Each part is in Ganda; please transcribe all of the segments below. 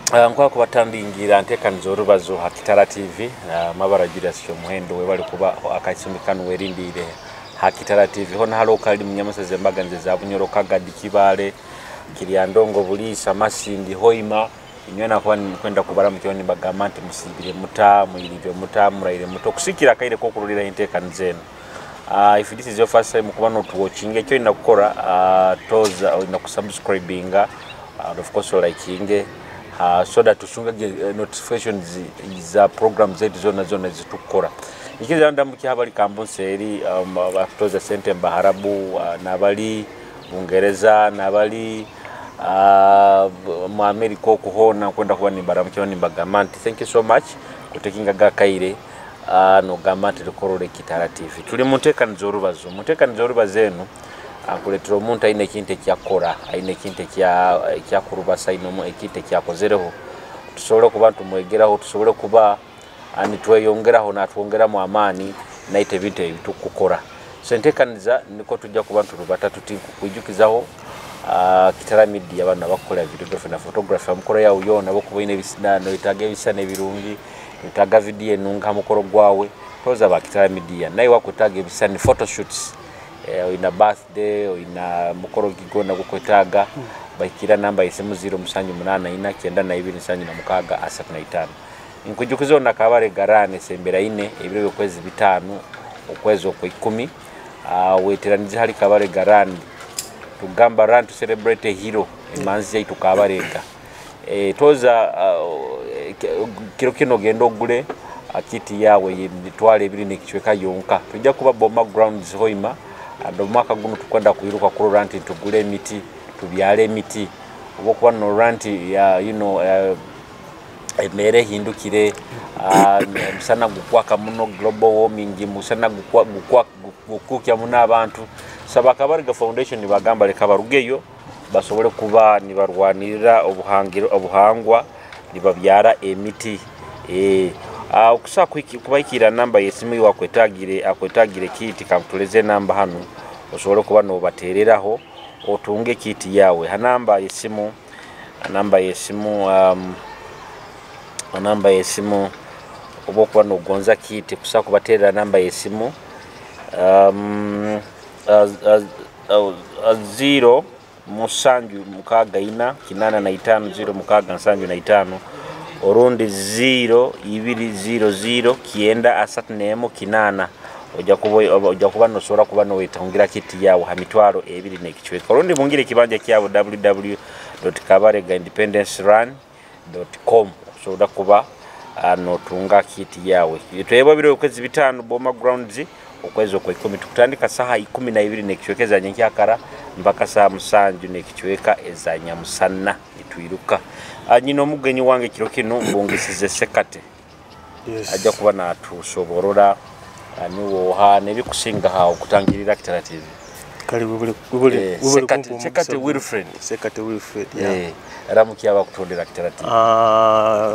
Nkwa kubatandingira nteekaniza olubazo Hakitala TV mabara Julius Muhendo we bali kuba akaisumikano werindire Hakitala TV hona halo kali munyamaseze embaga nze za Bunyoro Kagadi Kibale Kiryandongo Bulisa Masindi Hoima inywena kwa kwenda kubara mukyoni bagamante musibire muta muyirire muta muraire muto kusikira kaire ko kurulira inteekanizeno. If this is your first time kuba not watching ekyo ina kukora toza ina kusubscribinga and of course liking so that tusunga notifications za programs zetu zona zitukora ikiza ndamuki habali kambonseri batoza sente mbaharabu nabali Bungereza nabali mu America okuhona kwenda kuba ni baramukiwa ni Bagamanti. Thank you so much kutekinga gakaire no Gamati Lukorole Kitala TV. Tuli mutekaniza olubazo eno akuletera omuntu aine kinte kyakora aine kinte kya kurubasa ino ekite kyakozereho tusobole kuba tumwegeraho tusobole kuba ani tweyongeraho natwongera mu amani naite bintu ebitukukora sentekaniza niko tujja kuba turubata tutinku kujukizaho Kitala Media abana bakola videography na photography amukoro yawo yona bokuboine bisinano itaga bisane birungi itaga video enunga mukoro gwawe toza ba Kitala Media nayi wakutaga bisane photoshoots ina birthday ina mukoro gigona gukwetaga bakira namba isimu 078 ina kienda na 295 asat na 5 inkujukizo na kabare garane sembera ine ebiro kwezi bitanu ukwezi kwa 10 weteranize hali kabare garane tugamba run to celebrate a hero emanzi yaitu kabarega toza kiro kino gendo gule akiti yawe yitwale ebiri nekichweka yonka tujja kuba Boma Grounds Hoima ando mwaka guno tukwenda kuiruka ku ranti tugule emiti tubyale emiti obokuba no ranti ya emere hindukire musana gukwaka muno global warming musana gukukya muno abantu saba Kabarega Foundation bagamba leka barugeyo basobole kuba ni barwanirira obuhangwa nibabyara emiti okusa kubaikira namba yesimu akwetagire kiti kamtuleze namba hano osobole kuba no batereraho otunge kiti yawe namba yesimu obokuba no gonza kiti kusa kubaterera namba yesimu 0 musanju mukaga ina kinana na 5 0 mukaga nsanju na 5 orundi 0200 kienda asat nemo kinana oja kuba no sora kuba no wetangira kiti yawo hamitwaro ebiri nekichweka orundi mungire kibanja kyabo www.kabaregaindependencerun.com soda kuba no tunga kiti yawe twebo biro kwezi bitanu Boma Grounds ukwezi kwa 10 tukutandika saha 12 nekichwekeza nyakyakara mpaka saa musanju nekichweka ezanya musanna itwiruka nyino mugenyi wange kiro kino mbungisize sekate ajja kuba natusoborora niwo nebikusinga ha okutangirira Kitala TV kali bubule sekate Wilfred ramuki aba kutondera Kitala TV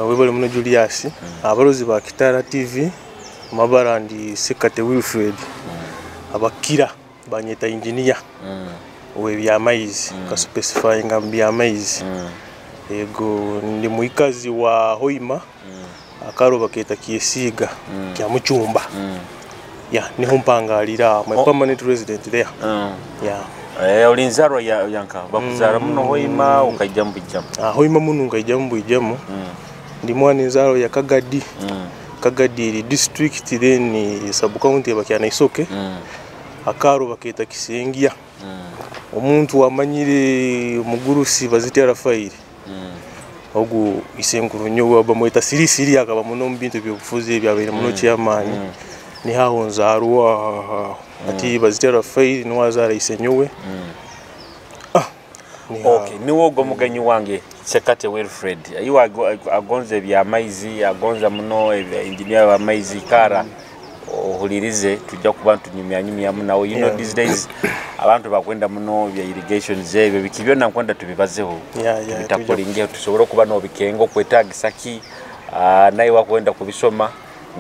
webole muno Julius abalozi ba Kitala TV mabara ndi sekate Wilfred abakira banyeta engineer we byamaizi ka specifying byamaizi ego ndi muikazi wa Hoima akaro baketa kiesiga kya muchumba niho mpangalira my permanent resident there olinzaro yanka bakuzara muno Hoima ukajambu Hoima muno ukajambu ndi mwana nzaro ya Kagadi district then sub county bakyana Isoke akaro baketa kisengia omuntu wamanyire mugurusi bazitera file ogu isenkuru nyo bamweta sirisiri akaba muno mbintu byokufuze byabere muno cyamani ni haho nzarwa ati bazitera file nwazara isenyowe okay niwo gomuganyi wange sekate Wilfred ayiwa agonze byamaizi agonza muno engineer wa maizi kara ohulirize tujja kubantu nyumya munawo these days abantu bakwenda muno bya irrigation zebe bikibyo nakwenda tubibazeho bitakolinge tusobora kuba no bikengo kwetagisaki nayi wakwenda kubisoma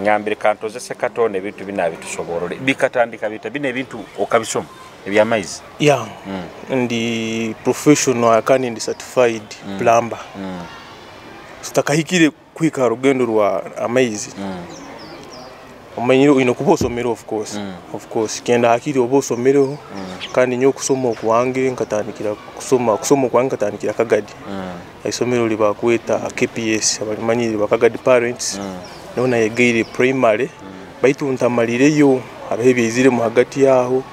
ngambire kantoze sekatone bintu binabi tusoborole bikatandika bine bintu okabisoma ebyamaizi ndi professional akani ndi certified plumber sitakahikire kwika rugendo rwa amaizi omanyiro ino kuba osomero of course kenda hakiri oba osomereho kandi nyo kusoma okwange nkatandikira kusoma okwange nkatandikira Kagadi isomero liba kweta KPS abalimanyiri ba Kagadi parents nona yegeire primary baitu ntamalireyo abebizire mu hagati yaho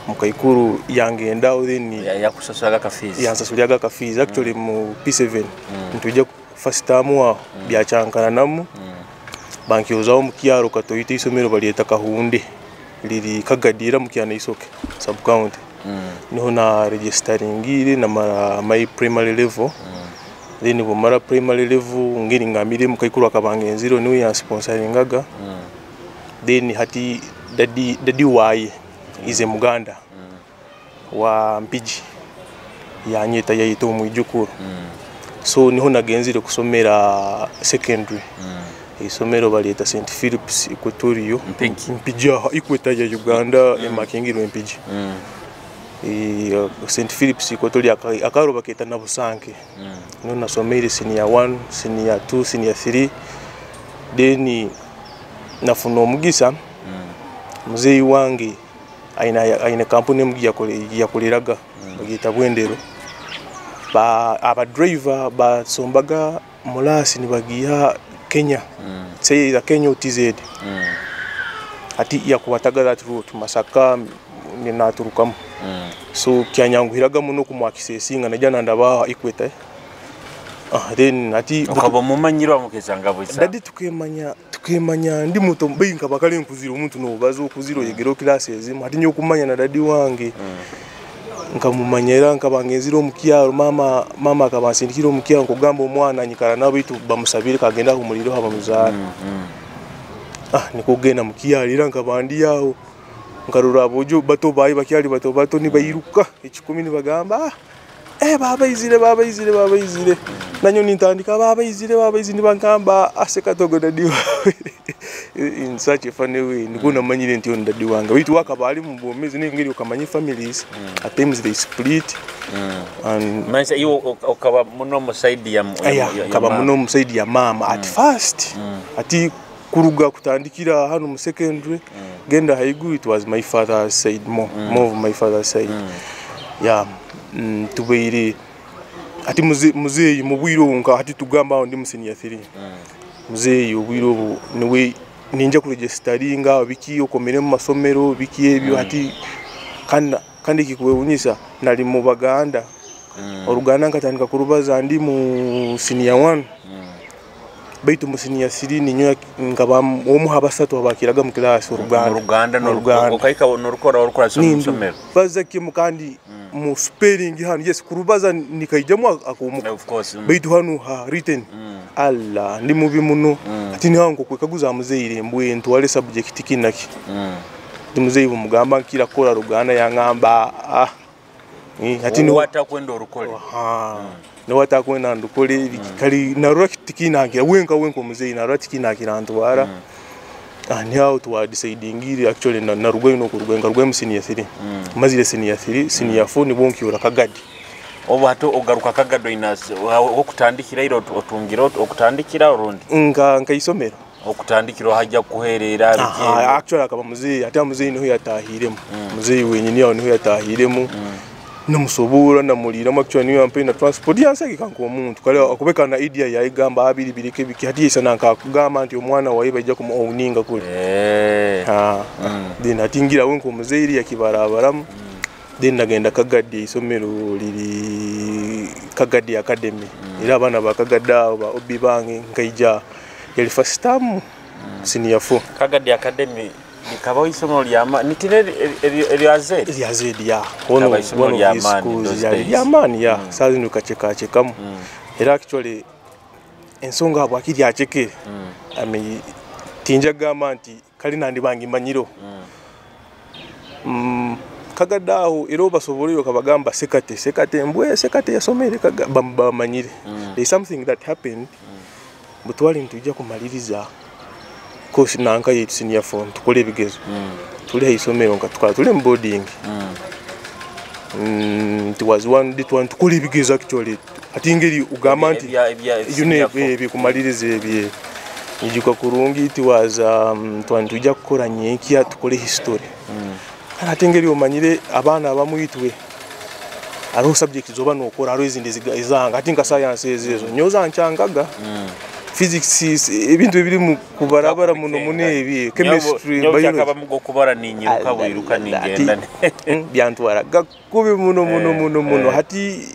mukaikuru yangenda then yakusasulaga kafizi yansasulaga kafizi actually mu P7 ntujja first time wa byachankana namu banki ozawo mukyaro katoyite isomero balieta Kahunde liri Kagadira mukyana isoke sub county niho na registeringire na my primary level then bomara primary level ngiri ngamire mukaikuru akabangenziro niwe ya sponsoringaga then hati dadi waye ize Muganda wa Mpiji yanyeta yayito mwijukuru so niho nagenzire kusomera secondary isomero balieta St Philip's Equatorio Mpija ikweta ya Uganda emakingiro Mpiji St Philip's Equatorio akaro baketa na Busanke niho nasomera senior 1 senior 2 senior 3 then nafuna omugisa muzeyi wange aina kampuni mugiya koleraga bagita Bwendero aba driver ba sombaga mulasi nibagiya Kenya say the Kenya TZ ati yakuwataga that route Masaka ni naturukam so kyanyanguhiraga muno kumwakisesinga najana ndaba Equator then ati ukaba mumanyiro amukesanga bwisa dadi tukemanya ndi muto mbinga bakale nkuziro umuntu no bazo kuziro yegero classes ati nyo kumanya na dadi wange nkamumanyera nkabangenziro mukyaro mama akabasindikiro mukyaro kugamba omwana nyikara nabo itu bamusabire kagenda ku muliro haba muzara nikugenda mukyarira nkabandi yawo nkarura bojo bato bayi bakyali bato ni bayiruka 10 ni bagamba baba izire nanyo nintandika baba izire bankamba asekato dadi in such a funny way nikuna manyire nti on dadi wanga witu wakabali mu bomezi ngiri ukamanyi families at times they split and manza iyo ukaba muno mu side ya kaba muno mu side ya mama at first ati kuruga kutandikira hano mu secondary genda haigu it was my father's side more of my father's side yeah tubeire ati muzeyi mubwiro nka ati tugamba ndi musenior 3 muzeyi ubwiro niwe ninja ku registeringa biki okomere mu masomero biki ebyo ati kandi kikuwe unyisa nali mu Baganda oruganda nkatandika kurubaza ndi mu senior 1 baitu mu senior 3 ninyo ngaba omuha basatu abakiraga mu class Ruganda okaika norukora so musomero baza kimukandi mu spelling hano yes kurubaza nikaijamo akomuka of course baitu hano ha written alla ndi mubi muno ati nihango kwekaguza muzeire mbwe ntwale subject kinaki ndi muzeyi bumugamba nkira kora Ruganda yangamba ati ni watakwenda orukole no watakwenda ndukole kali na raktikina ngira wenka muzeyi na raktikina kirantwara ni how to deciding actually na rugwe no kurugwenga rugwe mu senior 3 mazire senior 3 senior 4 ni bonkiura Kagadi obato ogaruka Kagado inase okutandikira iro otungiro okutandikira urundi nka isomero okutandikira hajja kuherera actually akaba muzeyi ati muzeyi niho yatahiremo muzeyi wenyine yaho niho yatahiremo namusobura namulira actually niyo ampe na transport yansaki kanko omuntu kale akubeka na idea ya igamba abiri birike biki hati isa nanka kugamba nti omwana wawe bajja ku owninga kule then atingira wenko muzeyi yakibarabaramu then nagenda Kagadi isomero liri Kagadi Academy era abana ba Kagada ba obibange nkaija yali first time senior 4 Kagadi Academy nikaba isomero lyama nitire eryazedi ya ono yamani ya sazi nukachekamu era actually ensonga abo akiri acheke ame tinja gama nti kali nandi bangi manyiro Kagadaho ero basoboriyo kabagamba sekate mbwe sekate yasomere kagamba manyire there is something that happened butwali ntujja kumaliriza course nanka yetu senior 4 tukole bigezo tuli isomero nka tukala tuli boarding it was one day tukole bigezo actually ati ngeri ugamba nti kumaliriza ebye nijika kurungi it was twantuja kukora nyenkya tukole history ati ngeri omanyire abaana abamuyitwe aro subject zoba nokora aro izindi izanga ati nka science ezo nyoza nchangaga physics ibintu biri mu kubarabara muno munebi chemistry biology akaba mugo kubara ninyiruka wiruka ningenda byantwara gakubi muno hati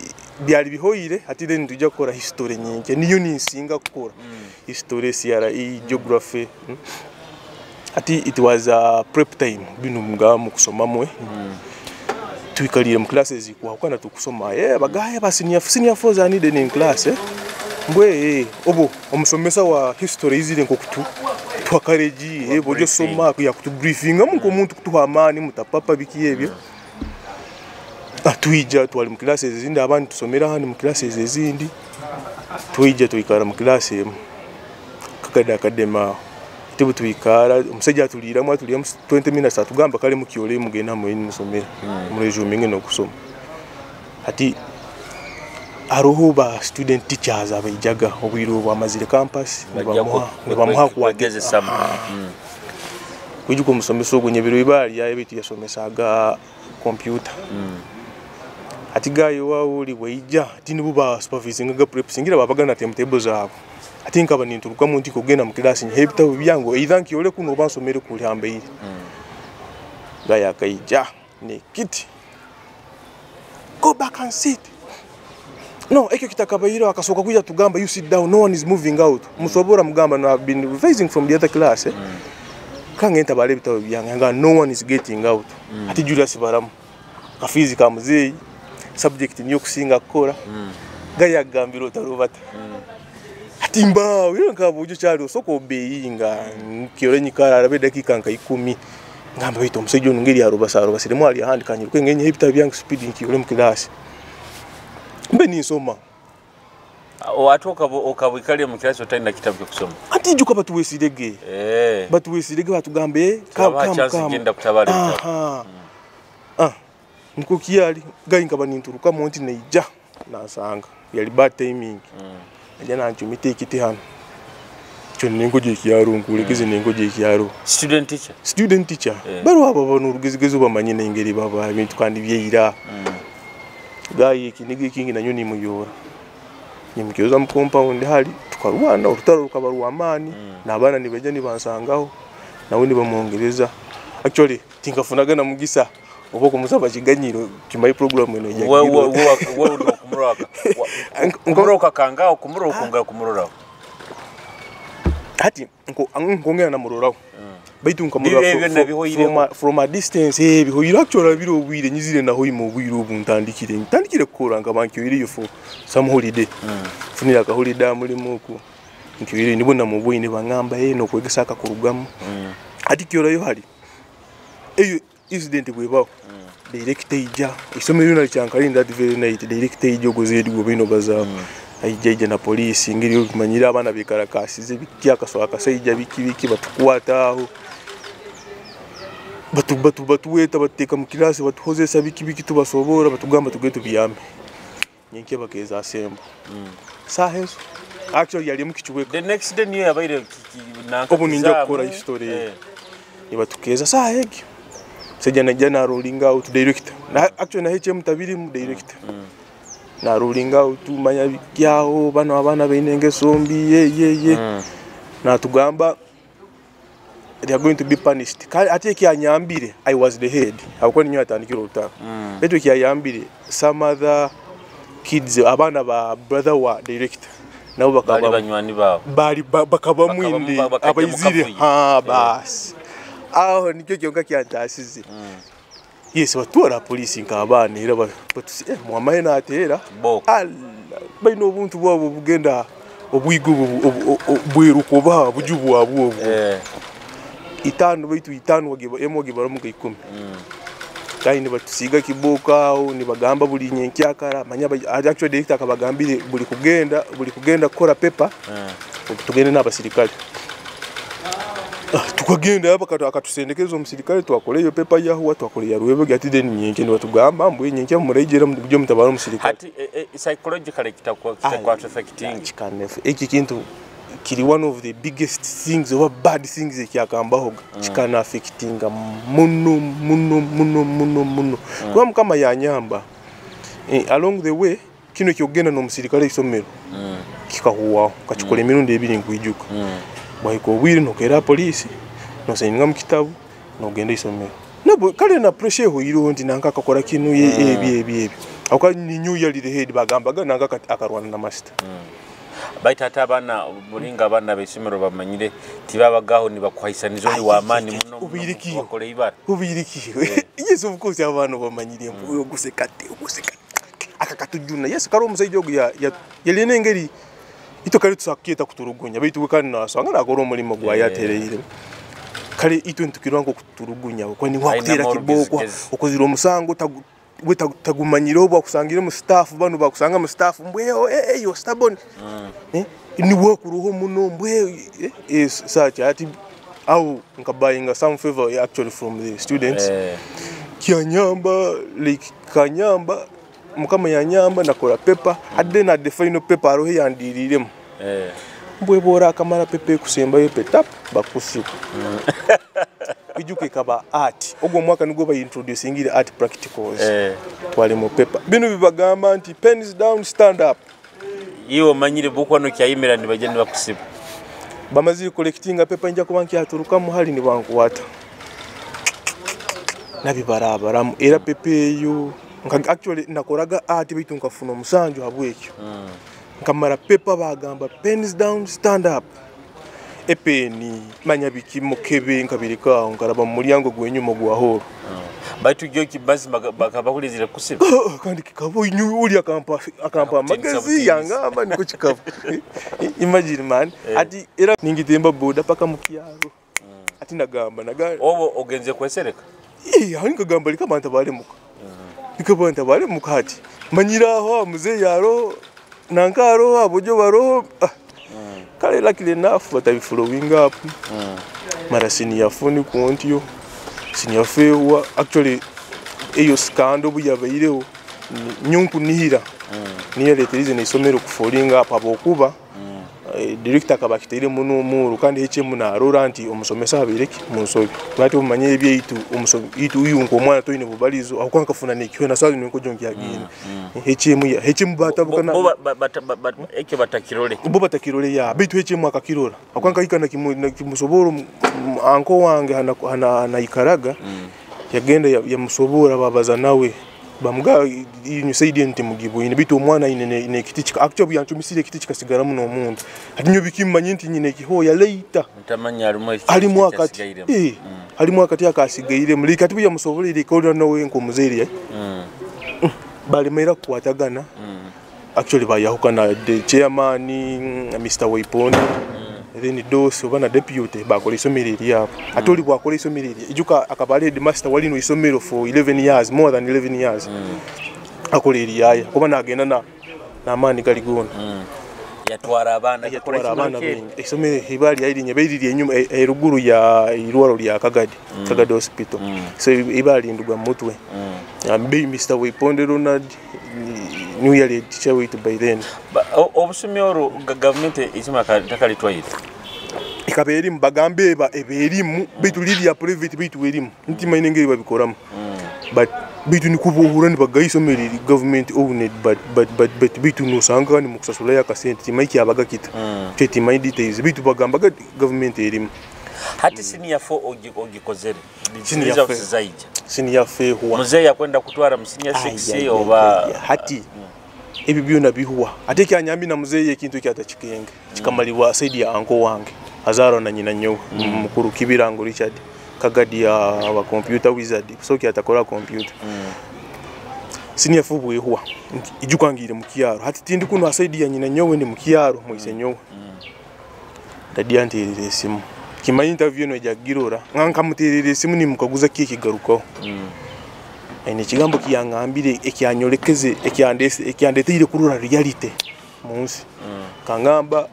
byali bihoyire hati then tujja kukora history nyinke niyo ninsinga kukora history CRE geography hati it was a prep time bino mga mu kusoma mwe tuikalire mu classes kwa kana tukusoma bagaye ba senior fours are needed in class mbwe obo omusomesa wa history izire nko kutu twakareji bojo soma ya kutu briefing amunko muntu kutuha amani mutapapa biki ebyo tuija twali mu classes ezindi abandi tusomera hano mu classes ezindi tuija tuikara mu class kakada akadema tibu tuikara umusajja tulira 20 minutes atugamba kale mu kyole mugenda mu musomera mu resume no kusoma ati aroho ba student teachers abayijaga obwiro bwa mazire campus bamuha kuwageze sama kujuko musomesa ogonye biro ibali ya ebitu yasomesaga computer ati gayo wawuli weija tinibu ba supervising ga prep singira babagana timetable zabo ati nkaba ninturuka mu ntiko gena mu class nhebita byango either yole kuno basomere kuli hambe gaya kaija ne kiti go back and sit no ekyo kitakabayiro akasoka kuja tugamba you sit down no one is moving out musobora mugamba no have been revising from the other class kangenta bale bitabo byanga no one is getting out ati Julius Baramu ka physics muzeyi subject niyo kusinga kukora gaya gambiro tarubata ati mbawe nkabujo cyari soko beyinga kiyore nyikara arabe dakika nka 10 ngamba bito musejo ngiri ya rubasaro basirimo ali handi kanyi kwengenye hibita byanga speed nkiyore mu class mbe ni soma watu okabikali mu class otenda kitabu cyo kusoma ati juka batuwesirege batuwesirege batugambe chance ngenda kutabali nko kiyali gayi nkaba ninturuka monti neija nasanga yali bad timing ajya nanchumite kiti hano cyo nengo je kiyarungu lekize nengo je kiyaro student teacher baro aba bano rugizigezo bamanyine ingeri baba ibintu kandi byeyira gayi kinigi kingi nanyo ni muyora nimukyoza mu compound hali tukarwana urutaro rukabaruwa amani nabana nibeje nibansangaho nawe nibamongereza actually tinkafunaga na mugisa uko kumusaba kiganyiro kimayi program eno ya wewe ndo kumuroka kangao kumurora hati ngongera na murorao baitu nkamurora from a distance bihoyira actually biro bwire nyizire naho imo bwiro ntandikire kukora ngabankyo iri yo for some holiday funira ka holiday muri muko nkibire nibona mu bwine bangamba no kwegesaka ku rugamu hati kyora yo hari eyo incident bwebao director ija isomero na chankari that very night director ija gozedi gobino baza ayijeje na police ngiri kumanyira abana bikarakasize bikia kaso akaseija biki batukwata aho batu weta bateka mu class batuhoze sabiki tubasobora batugamba tugeto biyame nyenke bakeza asembo sahezo actually yali mukichweka the next day niyo yabaire nanka obuninja kukora history nibatukeza sahege sejana rolling out director na actually na HM tabiri mu director na rolling out manya byao bano abana beinenge sombi ye na tugamba they are going to be punished ati kyanyambire I was the head akoni nyo atandikira utaka beto kyanyambire some other kids abana ba brother wa director nabo bakaba banywani babo bali bakaba mwindi abayizire bas aho nikyo kyonka kyantasize yes batora police nkabana era batusi mwamaye na atera baino buntu bwabo bugenda obwigo bwiruko ba bujubu abo itanu baitu itanu wagiba mu 10 kai ni batusiga kiboka aho ni bagamba buli nyenkyakara manya actually director akabagambire buli kugenda kora paper tugende n'abasirikali tukagenda hapa akatusendekeza omusirikale twakole yo pepa yahuwa twakole ya ruwebe gati then nyenke ndo batugamba mbwe nyenke murejera mu byo mutabara omusirikale hati psychologically kitako affecting chikanef eki kintu kiri one of the biggest things or bad things ekyakambaho chikana affecting muno kwa mkama ya nyamba along the way kino kyogenda no musirikale isomero kikahuwa kachikole mirundi ebiri nkwijuka bwayiko wiri no kera police no sayinga mu kitabu no genda isomero nabo kale na pressure ho iro ndi nanka akakora kinu ebi akwa ni new year the head bagambaga nanka akarwana na master baitata abana bulinga abana besomero bamanyire tibabagaho nibakwayisanizo ni wamani muno bakole ibara ubirikiwe yes of course abantu bamanyire mpuyo gusekate akakatujuna yes karo musaijo ya ngeri ito kale tusakieta kuturugunya baitu kandi nasanga nakora umulimo gwa yatereire kale ito ntukirango kuturugunya ko ni wakutera kiboko ukozira umusango tagumanyira obo akusangire mu staff bano bakusanga mu staff mbweyo yo stubborn ni wokuruho muno mbweyo such ati au nkabayinga some favor actually from the students kyanyamba like kanyamba mukama yanyamba nakora paper adena at the final paper arohe yandiriremo mbwe bora kamara pepe kusemba yo petap bakusiku bijuke kaba art ogwo mwaka nigo ba introducing ile art practicals twali mu paper bino bibagamba anti pens down stand up iyo manyire bukwa no kyayimira ni bagende bakusiba bamazi collecting paper njya kubanki aturuka mu hali ni bankuwata nabibarabara era pepe yo actually nakoraga art bitu nkafuna musanjo habwekyo nkamara paper bagamba pens down stand up epeni manyabiki mukebe nkabirika nkaraba mu mulyango gwenyuma gwahoro baitu gyo kibazi bakabakulizira kusiba kandi kikabo inyu uli akampa magazi yangamba niko kikabo imagine man ati era ningitemba boda paka mukiyaro ati nagamba obo ogenze kwesereka hani kagamba likamanta bale muka likabanta bale mukati manyiraho muze yaro nankaro abojo baro kale luckily enough but I following up mara senior phone kuontiyo senior fewa actually eyo scandal buyabayireho nyunku nihira niyo leterize ne isomero ku following up abokuba director kabakitire muno muru kandi hechemu na Roranti omusomesa abireki munsobi bati umanye ebyeyitu omusobi itu uyunko mwana toine bubalizo akwanka funa nekiwe na sazi nko jongi yagini hechemu batabukana eke batakirole bo batakirole ya bitu hechemu akakirora akwanka ikana kimusoboro anko wange hana ikaraga yagenda ya musobora babaza nawe bamuga inyusaidie ntimugibo ine bitu omwana ine kitichika actually yantumisire kitichika sigara muno omuntu atinyo bikimanye nti nyine kihoya later ntamanya alimu akati alimu akati akasigaire muri kati bya musobolere ko nawe nko muzeri bali mera kwatagana actually bayahukana the chairman Mr. Waiponi then doso bana deputy bakole isomereri yapo atoli bwakole isomereri ijuka akabale the master wali no isomero for 11 years more than 11 years akole iriya kuba nagenda na mani galigona yatwara abana isomero hibali yairi nyeberi enyuma eruguru ya irwaro lya Kagadi hospital so ibali ndugwa mutwe ambe Mr. Waiponde Ronald New Year teacher wait by then obusumyoro government isima takali twayita ikaberi mbagambe eberimu bitu lili ya private bitu erimu ntima inengeri babikoramu but bitu nikubuhura ni bagayisomeri government owned but bitu no sanga ni mukusasula ya kasente timaiki abaga kita tete my details bitu bagamba government erimu hati senior 4 ogikozere senior 4 huwa mzee yakwenda kutwara msenior 6 oba hati ebi byona bihuwa ate kyanyambi na mzee yekintu kyatachikenge kikamaliwa saidi ya anko wange azaro na nyina nyo mukuru Kibirango Richard Kagadi ya wa computer wizard so kyatakora computer senior 4 bwehuwa ijukangire mukiyaro hati tindi kuno saidi ya nyina nyowe ni mukiyaro muise nyowe dadi antirire simu kima interview no jagirora nganka mutirire simu ni mukaguza kikigaruko ene kigambo kiyangambire ekyanyorekeze ekyandetire kurura reality munsi kangamba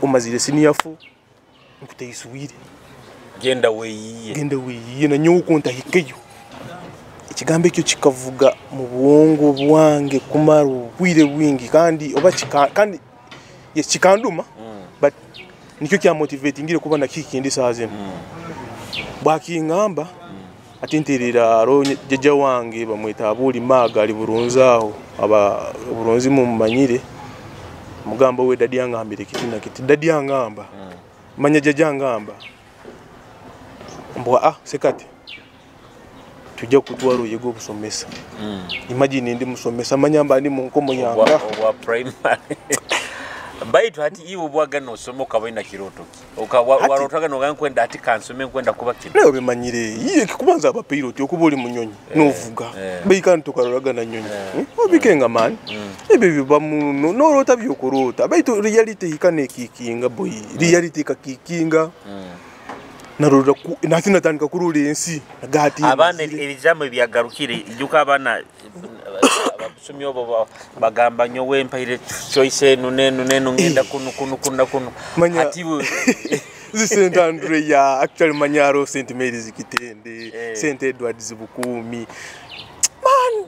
umazire senior 4 nkuteyisuwire genda weyiye na nyo konta hikeyo ikigambo ekyo kikavuga mu bwongo bwange kumara ubwire bwingi kandi oba kandi kikanduma but nikyo kya motivatingire kuba nakikindi saze bwakingamba atinterera aro jeja wange bamwita abuli maga ali burunzaho aba burunzi mu manyire mugamba we dadi yangambire kitina kiti dadi yangamba manya jeja ngamba mbwa sekati tujja kutwaro yego busomesa imagine ndi musomesa manyamba ndi mu nkomo yanga wa primary baitu hati iwo bwaga no somo kabaina kiroto warotaga no gankwenda ati kansome nkwenda kuba kino leo bimanyire yiye kikubanza aba pilot okuboli munyonyi novuga beikani tokaroraga na nyonyi obikenga man ebe biba muno no rota byokorota baitu reality hikane kikinga boy reality kakikinga narura natina tandika kurule ensi nagati abana ebijambo byagarukire yuka abana abasomyo bagamba nyo wempire choice neno ngenda kuno ati Saint Andre ya actually Manyaro Saint Mary's Kitende Saint Edward Zibukumi man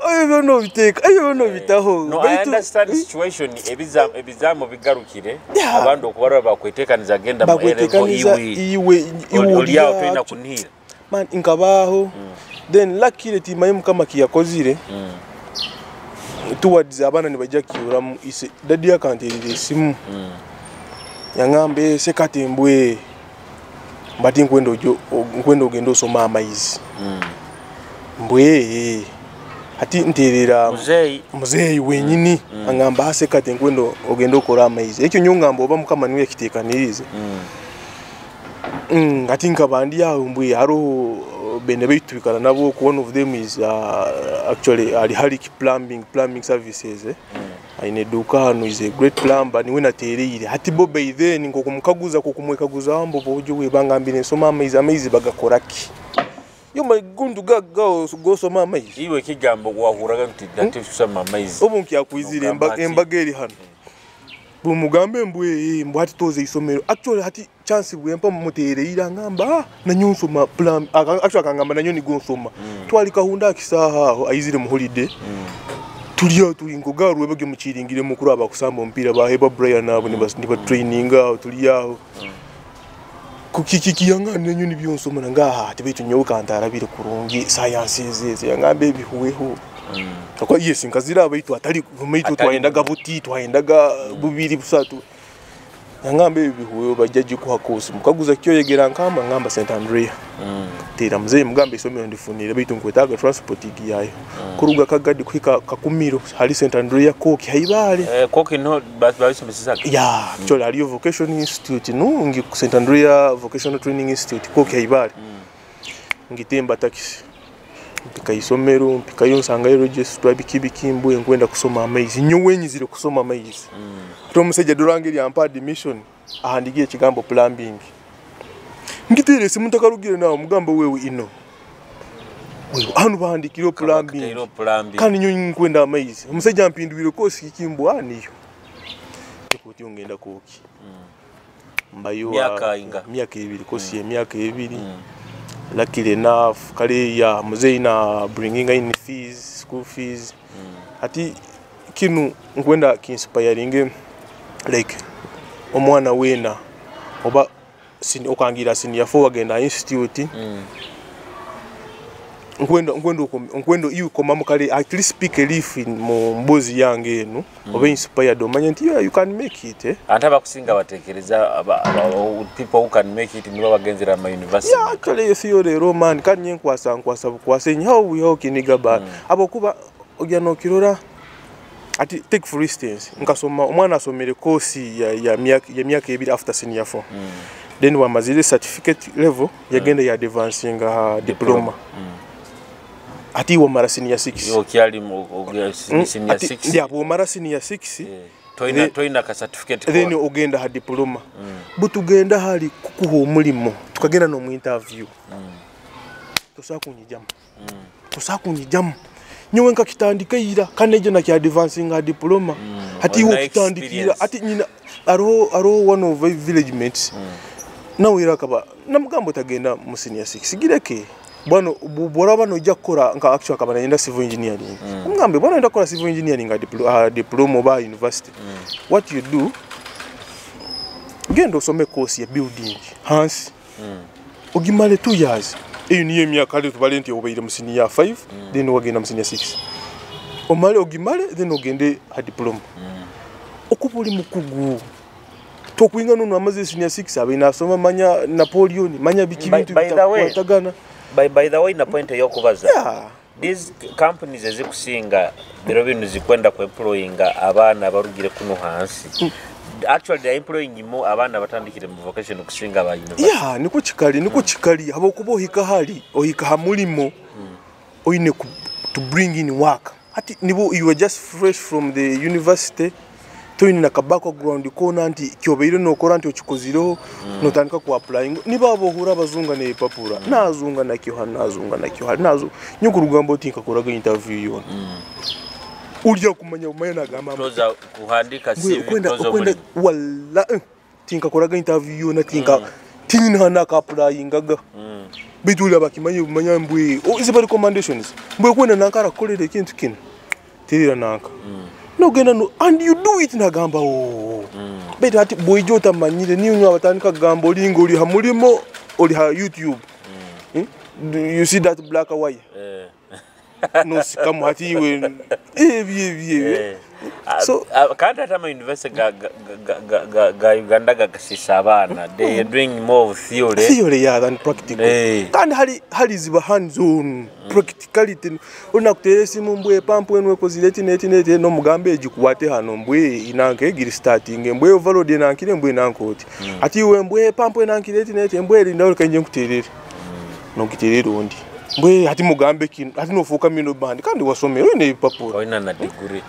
I don't know bitaho no I understand the situation ebizamo bigarukire abandi okubarwa bakwetekaniza agenda mu iwe oliya otena kunira man inkabaho then luckily timaye kama kiyakozire towards abana nibajja kiuramu ise dadi yakanterire simu yangambe sekatembwe mbati nkwendo ogendo soma amaizi mbwe ati nterera muzeyi wenyini angamba sekate nkwendo ogendo okora amaizi ekyo nyongamba oba mukama niwe yakitekanirize ati nkabandi yawe mbwe haro bene bitwikana nabo one of them is actually Alihalik plumbing services aine duka hano is a great plumber niwe naterire hati bobe then ngo kumukaguza ko kumwekaguza ambo bojo we bangambire soma amaizi bagakoraki yo magundu gaga go soma amaizi iwe kigambo gwahuraga nti date soma amaizi obunki yakwizire embageri hano bumugambe mbwe hati toze isomero actually hati chance bwempa muterera ngamba na nyunsoma plan actually akangamba nanyo ni gonsoma twali kahunda kisaha aho ayizire mu holiday tuliyo tulingogaru ebage mukiringire mukuru abakusamba ompira baheba Brian abo niba training aho tuliyo kukiki yanga nanyo ni byonsoma ngaha tibetu nyoka antarabire kurungi sciences yangambe bihuweho kwa yes nkazira abayitu atali kumaitu twayendaga buti twayendaga bubiri busatu ngambe bihuwe bajaji ku hakosi mukaguza kyo yegera nkamba ngamba Saint Andre tira mzee mugambe isomero ndifunire bitu nkwetaga transport igiyayo kuruga kagadi kwika kakumiro hali Saint Andre koki haibale koki no basomesisa ya chola aliyo vocation institute no ngi Saint Andre vocational training institute koki haibale ngitemba taxi mpika isomero mpika yonsanga register bikibikimbo enkwenda kusoma amaizi nyowenyi zire kusoma amaizi to museje durangiri ampa admission ahandigiye kigambo plumbing ngitere simuntakarugire nawo mugambo wewe ino wewe anu bahandikiro plumbing kandi nyonyi nkwenda amaizi museje ampindwire kosi kikimbo aniyo ekoti ongenda koki mbayo miaka 2 kosi miaka 2 luckily enough kale ya muzei na bringing in fees school fees ati kinu nkwenda kinspiring like omwana wena oba okangira senior for agenda institute nkwendo iyo koma mukale at least speak a leaf in mbozi yange eno oba inspired omanya nti you can make it antaba kusinga batekereza people who can make it niba bagenzera ma university yeah actually you see the roman kan nyenkwasa kwasenya how we how kinigaba abokuba ogyano kirora ati take for instance nkasoma omwana asomere course ya miaka 2 after senior 4 then wa mazile certificate level yagenda ya advancing diploma ati wa mara senior 6 yo kyali senior 6 ndia bo mara senior 6 toina ka certificate then ogenda ha diploma butugenda hali kukuho omulimo tukagenda no mu interview tosakunyijamu nyowe nka kitandikira kaneje na kya advancing diploma hati wo kitandikira ati nyina aro one of village mates nawe rakaba namugambo tagenda mu senior 6 gireke bwana bora bano ojja kukora nka actually akaba nenda civil engineering namugambe bwana nenda kukora civil engineering diploma ba university what you do genda osome course ya building hansi ogimale 2 years eyo niyo emyaka ali tubale nti obeire mu senior 5 then wagenda mu senior 6 omale ogimale then ogende ha diploma okubuli mukugu tokuinga nono amaze senior 6 abina asoma manya Napoleon manya biki bintu bitagana by the way na point yokubaza these companies ezikusinga biro binu zikwenda ku employing abana barugire kuno hansi actually they are employing more abana batandikire mu vocation okusinga aba university niko chikali abo kubohika hali ohika hamulimo oine to bring in work ati nibo you were just fresh from the university toyine na kabako ground kona anti kyobeire nokora anti okikozireho notandika ku applying niba abohura bazunga ne papura nazunga na kyo nazo nyuko rugambo tinka koraga interview yona urya kumanya umanya gamba toza kuhandika CV kwenda wala tinka koraga interview yona tinka tina na ka applying gaga bitula bakimanya umanya mbwe ize bari recommendations mbwe kwenda nankara kolere kintu kino tirira nanka no gena no and you do it na gamba beta ati boyjo tamanyire ni unwa batandika gamba olingo oli hamulimo oli ha YouTube you see that black wire no sikamu hati iwe so can't at my university ga Uganda ga kasisabana they are doing more of theory than practical kandi hali ziba hands on practicality ona kuteresi mumbwe pampo enwe kozileti neti no mugambe ejikuwate hano mbwe inanke giri starting mbwe overload nankire mbwe nankoti ati we mbwe pampo enankire neti mbwe linda kanje kuterere no kiterere ondi mbwe ati mugambe kino ati nofuka mino bandi kandi wasomero ne papura oina na degree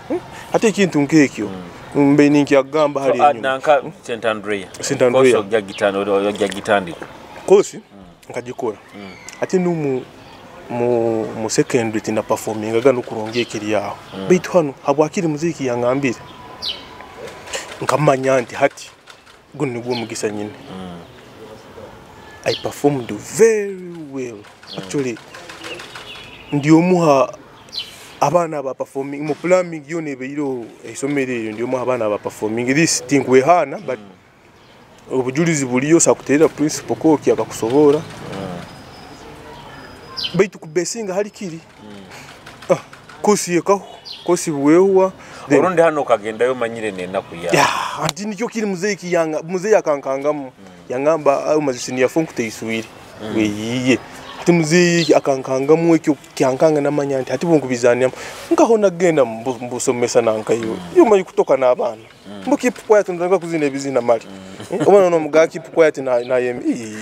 ati kintu nkekyo mbe ninki agamba hali enyu nanka St Andrea koso gya gitandi kosi nkagikora ati numu mu secondary tina performing aga no kurongye kiri yaho bitu hano habwakiri muziki yangambire nkamanya nti hati guni gwo mugisa nyine I performed very well actually ndio muha abana ba performing mu plumbing yone beiro isomere ndio muha abana ba performing this thing we hana but obujulizi buliyo sakuterera principal ko kyakakusobora baitu kubesinga hali kiri kosi yekaho kosi bwewa urundi hano kagenda yo manyire nena kuya andi nicyo kiri muzeki yanga muzeya kankangamu yangamba ayo mazisini ya fonku teiswiri weyiye ati muzeyi akankangamu ekyo kyankanga namanyanti ati bonku bizania nkahona genda mbusomesa nankayo yo mayi kutoka na abana mbuki pukwa yatundanga kuzina bizina mali obana no mugaki pukwa yati na yemi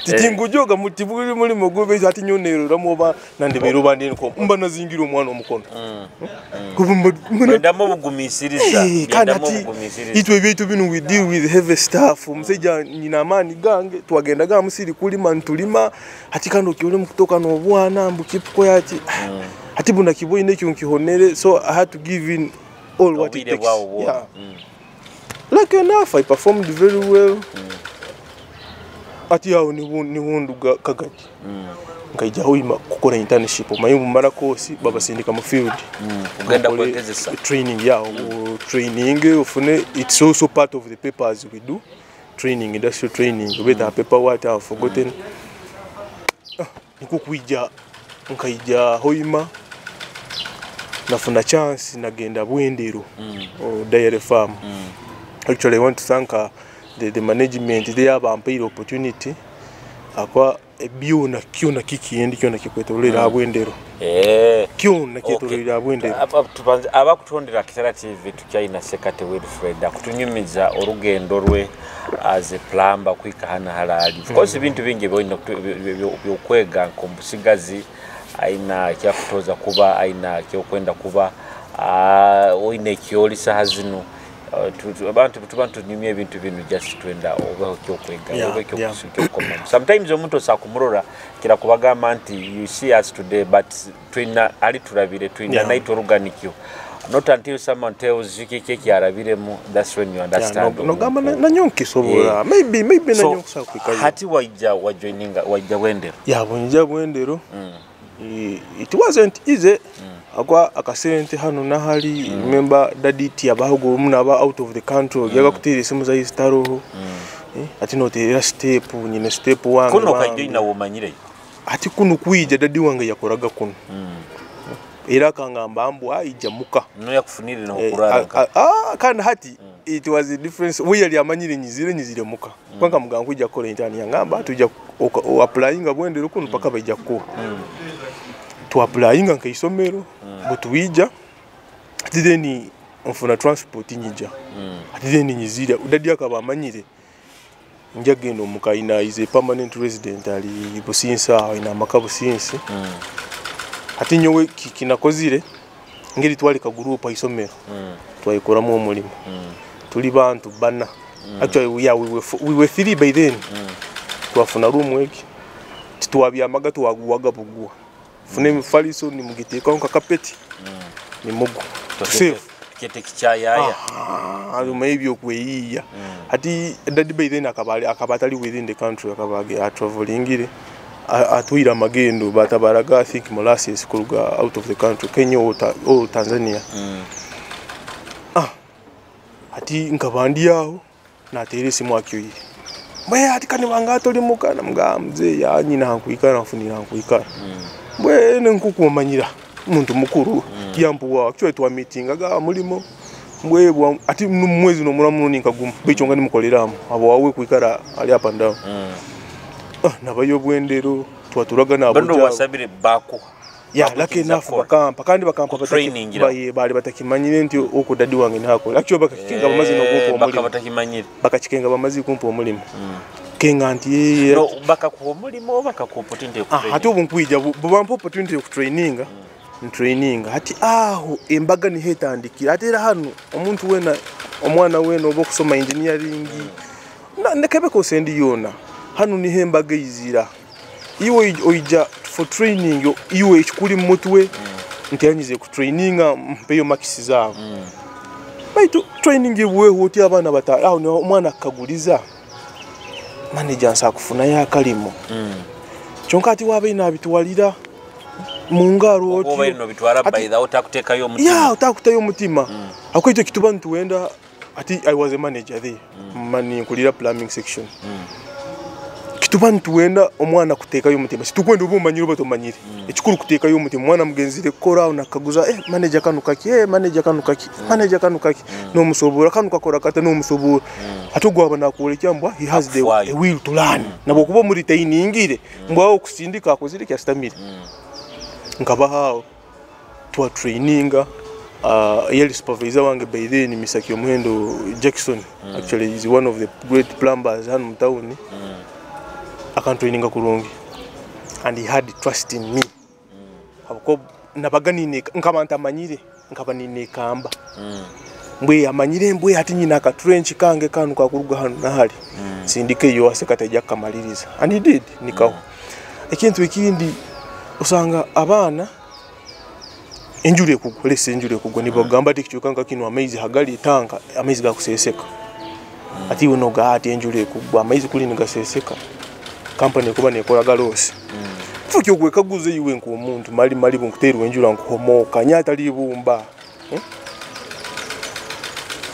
titingujoga mutibuli muri mugobe ati nyonero ramoba nande biro bandeni ko mbana zingira omwana omukono kubumba ndamo bugumisiriza ndamo bugumisiriza itwe bitu binu we deal with heavy stuff museja nyina amani gange twagenda ga musiri kulima ntulima ati kando kiole mukutoka no bwana mbukipuko yati ati bunda kiboyi nekyo nkihonere so I had to give in all what it takes like enough I performed very well ati yao ni wundu kagati nkaija hoima kukora internship mayumbu mara kosi baba sindika mu field ugenda kwegezesa training yao training ufune it's also part of the papers we do training industrial training with a paper what I have forgotten nikukuija nkaija hoima nafuna chance nagenda bwendero dairy farm actually I want to thank the management they have ampire opportunity akwa biona kiona kikiendi kiona kikwetolera abwendero kiona kitolera abwendero abakutondera Kitara TV tukyaina sekate Wilfred akutunyumiza orugendo rwe as a plumber kwika hana halali of course bintu bingi byokwega nkombusigazi aina kyakutoza kuba aina kyokwenda kuba oine kyolisa hazino abantu nyumye ebintu binu just twenda obaho kyokwega obeke kyokoma sometimes omuntu sakumurora kira kubagamba nti you see us today but twina ali turabire twina night organic Not until someone tells you kiki arabiremu, that's when you understand. No gamba na nyonki sobola. Maybe na nyonki sakwika. Hati wajja Wendero. Yeah, wajja Wendero. It wasn't easy. Agwa akasente hano nahali remember daddy ti abahugo munaba out of the country yaga kutira simu za istaro. Ati no tera step nyine step wange. Kuno kajoina womanyire. Ati kuno kuija daddy wange yakoraga kuno. Era kangamba ambu ayijamuka no yakufunire no kurara kandi hati it was a difference we yali amanyire nyizire muka kwanga mugangu ija kole intani yangamba tujja applyinga Bwendero kuno paka bajja ko tu applyinga nkayisomero butuija atideni onfuna transport nyija atideni nyizire udadi akaba amanyire njagendo mukaina is a permanent resident ali Businsa ina makabu sinsi ati nyowe kinakozire ngeri twalika group ayisomero twayikoramu omulimo tuli bantu bana actually we were three by then twafuna room weki titwabya magatu waguwaga bugwa fune faliso ni mugiteka onka kapeti ni mugu safe kete kichayaya ali maybe okweyiya ati daddy by then akabatali within the country akabage travelingire atuira magendo batabaraga I think molasses kuruga out of the country Kenya or Tanzania ati nkabandi yaho naterese mwakyo mwe ati kani bangato limukana mgamze ya nyina hankuikana afunira hankuikana mwe nenkukumanyira muntu mukuru yampu wa actually twa meeting aga mulimo mwe ati mwezi no muramu ninkaguma bichonga ni mukoleramu abo wawe kuikara ali up and down nabayo Bwendero twaturaga nabo bando wasabire bako ya lucky enough bakampa kandi bakampa bali batakimanyire nti uko dadi wange nako actually bakakikenga bamazi no kumpa omulimo bakabatakimanyire bakakikenga bamazi kumpa omulimo kenga nti no bakakuwa omulimo bakakuwa opportunity ku ati obunkwija bubampa opportunity ku training ati aho embaga ni hetandikira ati era hano omuntu wena omwana wena obo kusoma engineering nekebe ko sendi yona hano ni hembaga izira iwe oija for training iwe ekikuli mutwe ntiyanyize ku traininga mpeyo makisi zabo baitu training yewe hoti abana batala aho ni omwana akaguliza manager nsakufuna ya kalimo chonkati wabe nabitwalira mungaro oti oba ino bitwara by the otakuteka yo mutima ya otakuteka yo mutima akwito kituba ntuenda ati I was a manager there mani kulira plumbing section kituba ntuenda omwana kuteka yo mutima situkwenda obumanyiro batomanyire ekikuru kuteka yo mutima mwana mugenzire kora unakaguza manager kanukaki manager kanukaki no musobora kanukakora kata no musobora atugwa bana kule cyambwa he has the will to learn nabo kuba muri tainingire mbwa okusindika akozire kya stamina nkaba hao twa traininga yeli supervisor wange by then Misaki Omuhendo Jackson actually is one of the great plumbers hano mtauni akantraininga kurungi and he had trust in me abako nabaganine nkabanta manyire nkabanine kamba mbwe amanyire mbwe ati nyina ka trench kange kanu kakuruga hano nahali sindike yo asekatajja kamaliriza and he did nikaho ekintu ekindi usanga abana enjure kugolese enjure kugwa nibo gamba tikichukanga kino amaizi hagali tanga amaizi gakuseseka ati unoga ati enjure kugwa amaizi kuli nigaseseka company kuba nekola galosi fuki okwekaguze iwe nko omuntu mali bunkuteru enjura nkomoka nyata libumba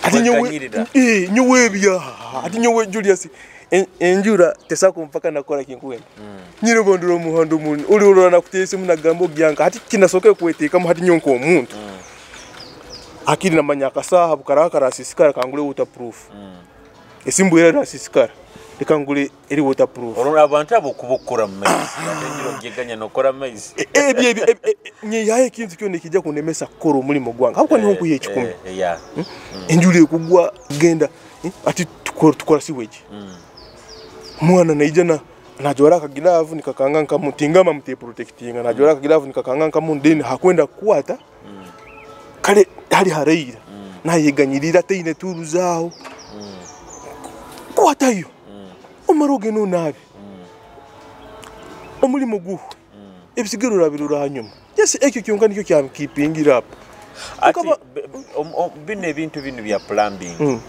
ati nyowe bya ati nyowe Julius enjura tesako mpaka nakola kinkwenda nyiro bondoro muhando mun uli urona kutese munagambo byanka ati kinasoke kweteka mu hati nyonko omuntu akiri namanyaka saha bukarakara sisikara kangule waterproof esimbu era sisikara ekangule eri waterproof orona abantu abo kubokora maize ndengiro ngeganya nokora maize nye yaye kintu kyo nekijja kunemesa koro mulimo gwanga hapo niho kuye 10 enjule kugwa genda ati tukora siweji mwana naijana najora ka glove nikakanga nkamutingama mute protectinga najora ka glove nikakanga nkamundeni hakwenda kuata kale hali haraira nayeganyirira teine turu zao kuata yo omaroge no nabi omulimo guhu ebisigero rabirura hanyuma yes ekyo kyonka nikyo kyamkipingira up ati bino ebintu bino bya plumbing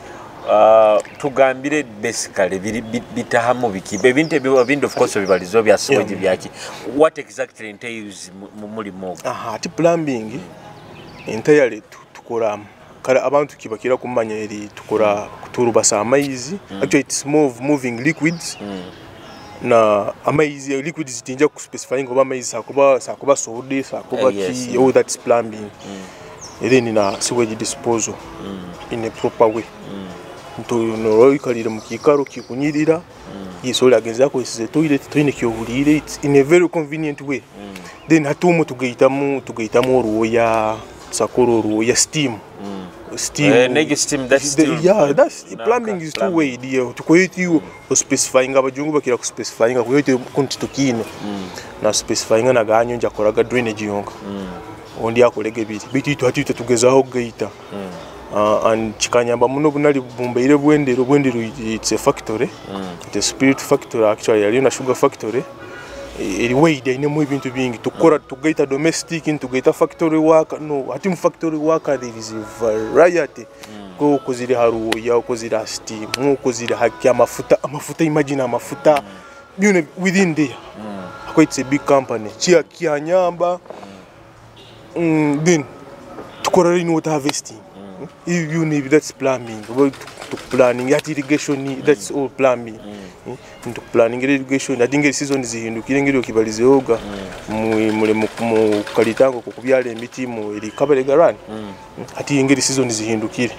tugambire basically bitahamu bikibe ebintu of course bibalizo bya sewage byaki what exactly entails mulimo ati plumbing entirely tukola kale abantu kibakira kumanya eri tukola kuturubasa amaizi actually it's moving liquids na amaizi liquids tinja ku specifying oba amaizi sakuba sode sakuba ki all that's plumbing then na sewage disposal in a proper way no ikalire mu kikaro kikunyirira yisola agenza ko isize toilet toine kyobulire it's in a very convenient way then hatumu tugeitamu ruoya sakoro ruoya steam steam that's still that's plumbing is two way deal tukoyiti specifying abajungu bakira ku specifying ko kunti tukine na specifying na ganyo nja koraga drainage yonka ondi akolege biti twatito tugezaho geita and chikanyamba muno bunali bumbeire bwendero it's a factory it's a spirit factory actually ali na sugar factory eri weide ine mu bintu bingi tukora tugaita domestic tugaita factory work no ati mu factory work there is a variety ko kozire haruo ya kozira steam kozira haki amafuta imagine amafuta you know within there it's a big company chia kianyamba then tukora in water harvesting you need that's plumbing to planning at irrigation that's all plumbing into planning irrigation I think season zihindukire ngiro kibalize yoga mu kalitango kukubyala emiti mu eri kabale garani ati ingeri season zihindukire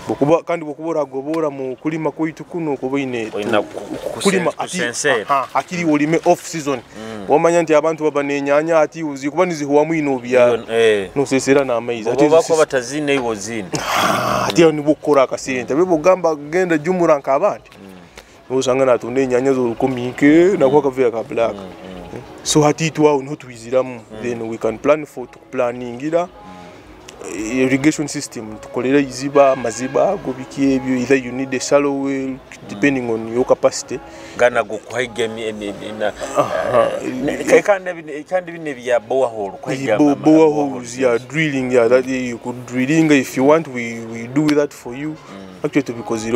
bokuba kandi bokubora gobora mu kulima kwitu kuno kubaine kulima akiri olime off season wamanya nti abantu baba nenyanya ati uzi kuba nizihuwa mwino bya no sesera na amaizi ati bako batazine ibozine ati ni bukora akasente bebo gamba genda jumura nkabandi usanga natunde nyanya zo rukomike na kwa kavya ka black so hati tuwa no twiziramu then we can plan for planning ira irrigation system tukolera iziba maziba gobiki ebyo either you need a shallow well depending on your capacity gana go kwaigemi na kandi bine bya borehole kwaigama boreholes ya drilling ya that you could drilling if you want we do that for you actually to because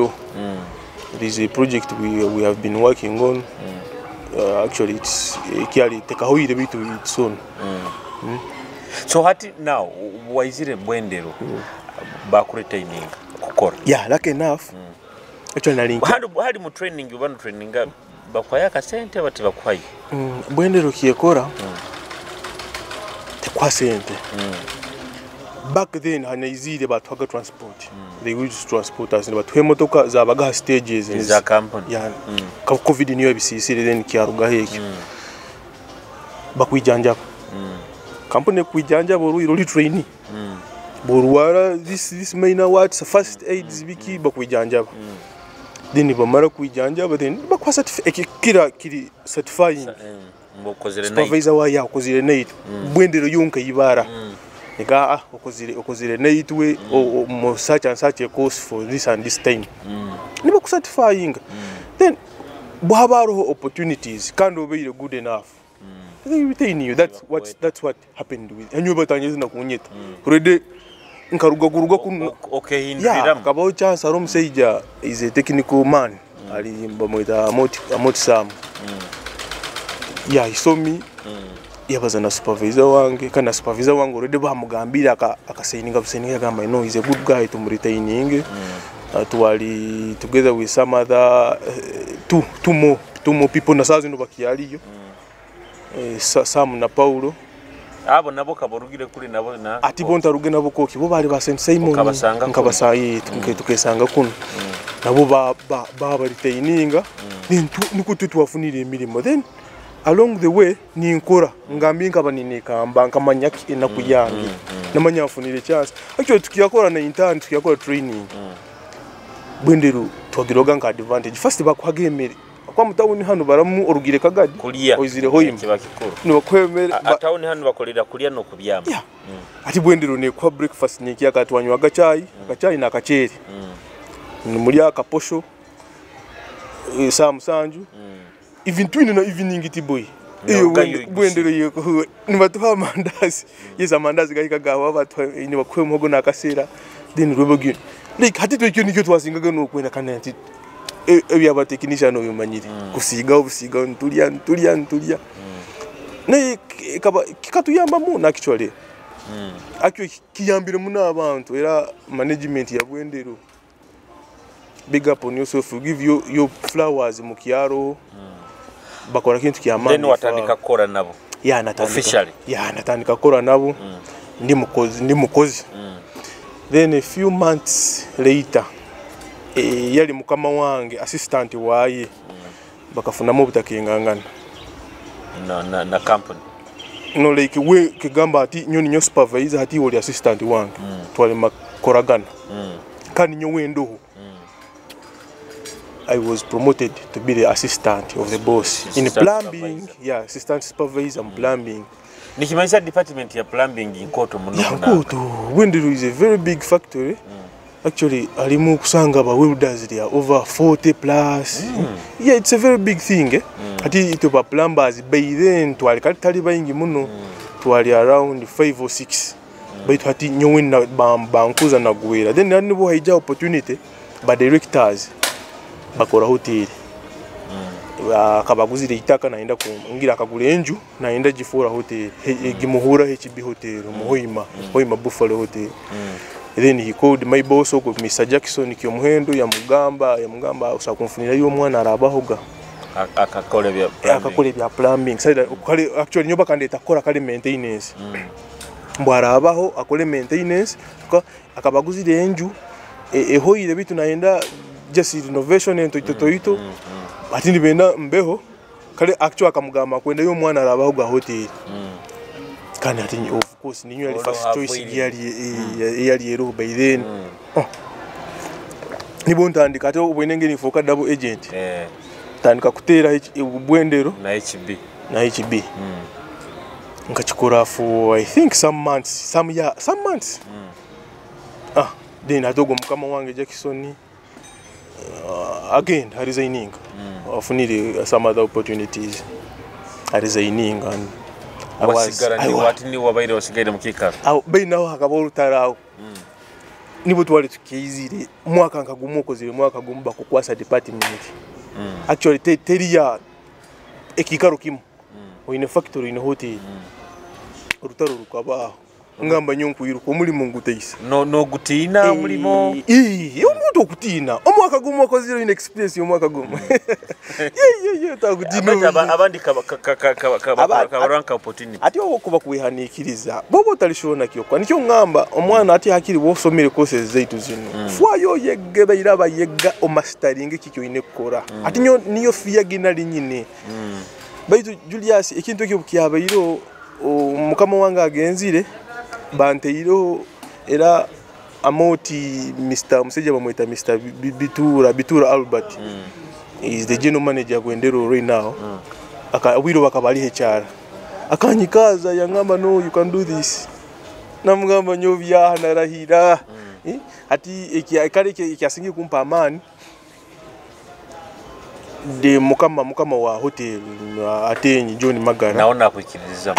there is a project we have been working on actually it's kiali tekahoire bitu its own so hati now waizire bwendero bakuretaining kukora like enough actually na link hadi mu training ubano training bakwaya ka sente bati bakwayi bwendero kiyekora tekwa sente back then hanaizire batwaga transport they used to transport us but hemotoka zabaga stages za company covid niyo bisisire then kiaruga heki bakwijanja company kwijanja boru iroli trainee boruwara this main what first aid zibiki bakwijanja then bamara kwijanja but then bakwa certificate kiri certifying mbokozere night supervisor wa ya kozire night bwendero yonka ibara nika okozire night we mo search and search a course for this and this time niba ku certifying then bwabaro opportunities kind of be good enough they retain you that's what happened with and you batanyeze na kunyeta already nkaruga okay hindiriram kabaho chance arom seija is a technical man ali mbamwita amoti sam he saw me yabaza na supervisor wange kana supervisor wange already bamugambira akasaininga gamba no is a good guy to retaining twali together with some other two more people na sazi no bakiyaliyo Sam na Paulo abo nabo kaborugire kuri nabo na ati bonta ruge nabo koki bo bari ba Saint Simon nkabasanga tukesanga kuno nabo ba retaininga niko tutwafunire emirimo then along the way ni nkora ngambi nkabani kamba nkamanyaki enakuyange namanya afunire chance actually tukiyakora na intern tukiyakora training bwendero twagiroga nka advantage first bakwagemere kwa mutawuni hano baramu orugire kagadi kulia oyizire hoyima kibakikuru no kwemere atawuni hano bakolera kulia no kubyama ati bwendero ne kwa breakfast ni kya katwanywa agachayi na kacheri muri akaposho samusanju even twine na evening iti boy bwendero yeko nibatuha amandazi yes amandazi gahika gawa batwa ni bakwe muhogo nakasera then rwebogini like hati twe cyo twasingaga no kwenda kana ati ebi aba technician obimanyiri kusiga obusiga ntulia ne kikatuyamba mu actually actually kiyambire mu nabantu era management ya bwendero big up on yourself, give your flowers mu kyaro bakora kintu kyamani then watandika kora nabo natandika officially natandika kora nabo ndi mukozi then a few months later yali mukama wange assistant waye bakafunamo obutakengangana na company no like we kigamba ati nyoni nyo supervisor ati oli assistant wange twali makoragana kandi nyo wendo I was promoted to be the assistant of the boss in plumbing. Assistant supervisor in plumbing. Nikimaanisha department ya plumbing inkoto muno. Inkoto. Bwendero is a very big factory. Actually, alimu kusanga ba welders there over 40 plus. It's a very big thing. Ati ito ba plumbers by then twali kali bayingi muno. Twali around 5 or 6. But ati nyowe na bankuza na gwera. Then nibo haija opportunity ba directors bakora hoteli akabaguzire itaka naenda kungira akagura enju naenda gifura hoteli gimuhura HB hotel Muhoima Buffalo hotel then he called my boss ko Mr Jackson kyo muhendo ya mugamba usakumfunira yo mwana arabahoga akakole bya plumbing side actually nyoba kandeta kora kali maintenance mbwara abaho akole maintenance akabaguzire enju ehoyire bitu naenda just renovation into ito atindi benda mbeho kale actually akamugama kwenda yo mwana arabaho ga hotel kandi ati of course ninyo ali first choice yali ero by then nibonta andika ate ubwenenge ni foka double agent tandika kutera bwendero na HB nkachikora for I think some months then atogo mukama wange Jackson again resigning afunire some other opportunities resigning and I was wabaire wasigaire mukika baina hakabolu tarao nibo twali tukizire mwaka nkagumukozire mwaka gumba kukwasa department actually teria ekikaro kimu in factory in hotel rutaro rukaba ngamba nyonku yiruko muri munguteyisa no gutina mulimo umuntu okutina omwaka gumu ko zero in experience omwaka gumu tagutina abandi kabaranka opportunity ati okuba kubihanikiriza bobo talishona kiyokwa nicyo ngamba omwana ati hakiri bosomere courses zaitu zino fwayo yegeba iraba yega o mastering kikyo inekora ati niyo fiya ginali nyine baitu Julius ikintu kyo kyabayiro mukama wanga agenzire banteiro era amoti Mr. Museja bamweta Mr. Bitura Albert is the general manager Gwendero right now akawiro bakabali HR akanyikaza yangamba no you can do this namugamba nyovya narahira ati kare kyasingi kumpa amani de mukama wa hotel atenyi John Magara naona kwikiriza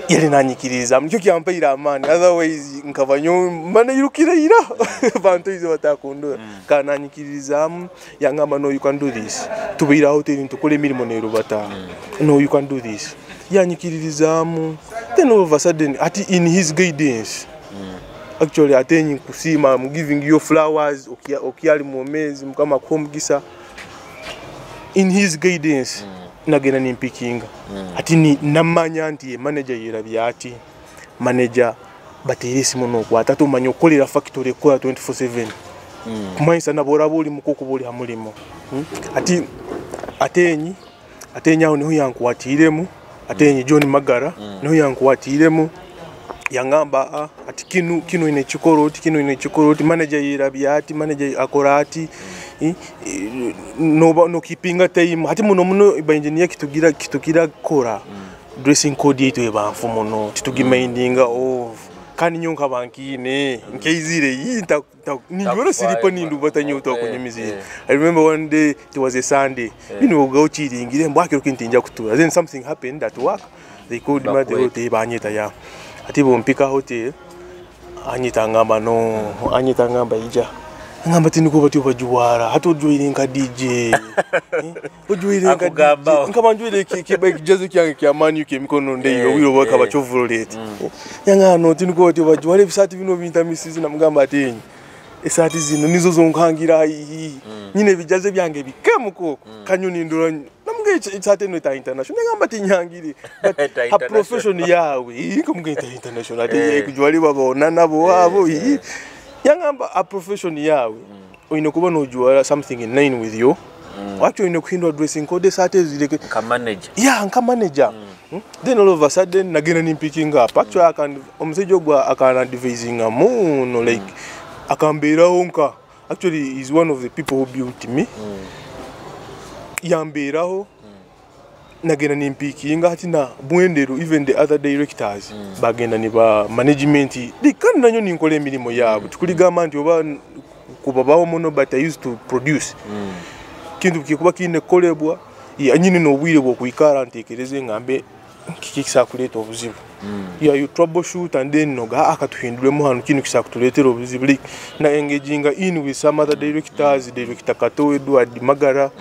yali nanyikiriza mcyo kyampaira amani otherwise nkavanyo mana yirukira bantu izo batakundura kana nanyikiriza yangamba no you can do this tubira hotel tukole milimo nero bata no you can do this yanyikiriza then all of a sudden ati in his guidance actually atenyi kusima I'm giving you flowers okiali momezi mkama komgisa in his guidance nagena nimpikinga ati ni namanya nti manager yirabya ati manager baterisi muno kwa tatu manyo kolera factory kwa 24/7 kumaisa nabora boli mukoko boli hamulimo ati atenyi aho niho yankuwatiremu atenyi John Magara niho yankuwatiremu yangamba ati kinu ine chikoroti manager yirabya ati manager akora ati no kipinga time ati muno ba engineer kitugira kora dressing code yetu ebanfu muno titugimindinga of kani nyonka bankine nkeizire yinta ninjoro silipo nindu batanyo kunyumizira. I remember one day it was a Sunday bino go chiringire mbwakiro kintinja kutura, then something happened at work. They called me the hotel banyita ya ati bompika hotel anyita ngamba no anyita ngamba ija ngamba tiniko bati bajuwara hatojuire nka DJ ojuire nka ngamba njuire kebe jazo kya manu kemikono ndeyo wiro waka bachovulete yanga no tiniko bati bajuwara bisati bino binta misizi na mugamba atenyi esati zino nizo zonkangira nyine bijaze byange bikemuko kanyuni ndura it's international ngamba tinyangiri but a profession yawe ikomugeta international ati kujwali babona nabo wabo yangamba a profession yawe oyinokuba no jwala something in line with you actually inokuhindwa dressing code sate zile ka manager nka manager then all of a sudden nagena ni picking up actually akan omusejo gwa akana devising amuno like akambera onka actually is one of the people who built me yamberaho nagena nimpikinga hati na bwendero even the other directors bagenda ni ba management dikani nanyo ninkole emilimo yabo tukuligamba nti oba kubabawo mono but I used to produce kintu kikuba kine kolebwa anyine no bwire bwo kuikara ntekereze ngambe kikisa kuleta obuzibu you troubleshoot and then noga akatuhinduremo hano kintu kisa kutuletera obuzibu na engaging in with some other directors, director Kato Edward Magara,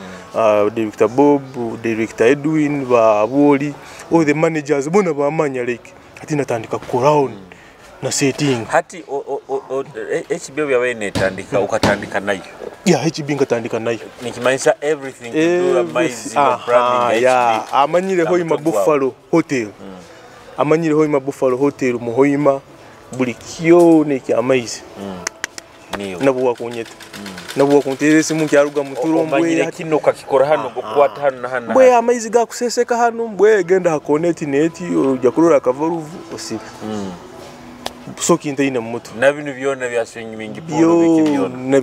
director Bob, director Edwin Baboli, all the managers bona bamanya like ati natandika kuround na setting hati HB yawe netandika ukatandika nayo HB ngatandika nayo nikimaanisha everything to do amazing branding HB amanyire hoima Buffalo Hotel amanyire hoima Buffalo Hotel muhoima buli kyo neki amazing nabuwa kunyeta nabuwa kunterese mu kyaruga muturo mbwe kino kakikora hano gukwata hano na hano mbwe amazing gakuseseka hano mbwe genda ha connect net ujya kurora kavaruvu osi soki ntaina muto na binu byona bya swimming pool bikibyona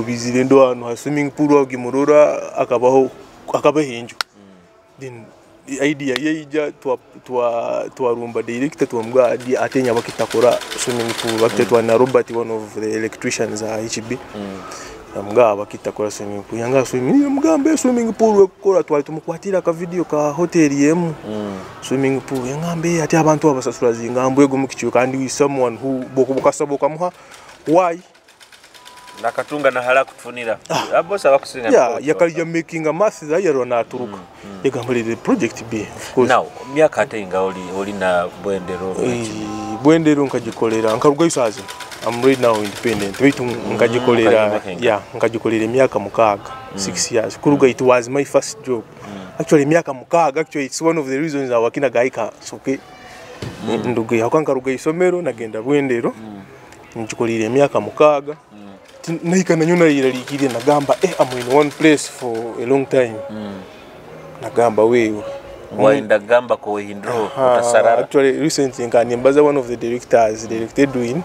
bizirendo hano ha swimming pool agimurora akabaho hinjo then the idea yeija twarumba director twambwa adi atenya bakitakora swimming pool bakitwa na Robert one of the electricians a HB amga bakitakora swimming pool yanga swimming pool wekora twali tumukwatira ka video ka hotel yemu swimming pool yangambe ati abantu abasasura zingambwe go mukicho kandi we someone who bokubukasaboka muha why nakatunga na hala kutunira abosa bakusinga yakali ya making a math za yaro na turuka yagambali the project B of course now myaka atenga oli na bwendero nkajikolera nkaruga isazi I'm right now independent waitu nkajikolera nkajikolera myaka mukaga 6 years kuruga it was my first job actually myaka mukaga actually it's one of the reasons I work in a gaika soke nduge yakankaruga isomero nagenda bwendero njikolera myaka mukaga naika nanyuna iralikire nagamba I'm in one place for a long time nagamba wewe waenda gamba ko hindro utasarara actually recently nkanimbaza one of the directors directed doing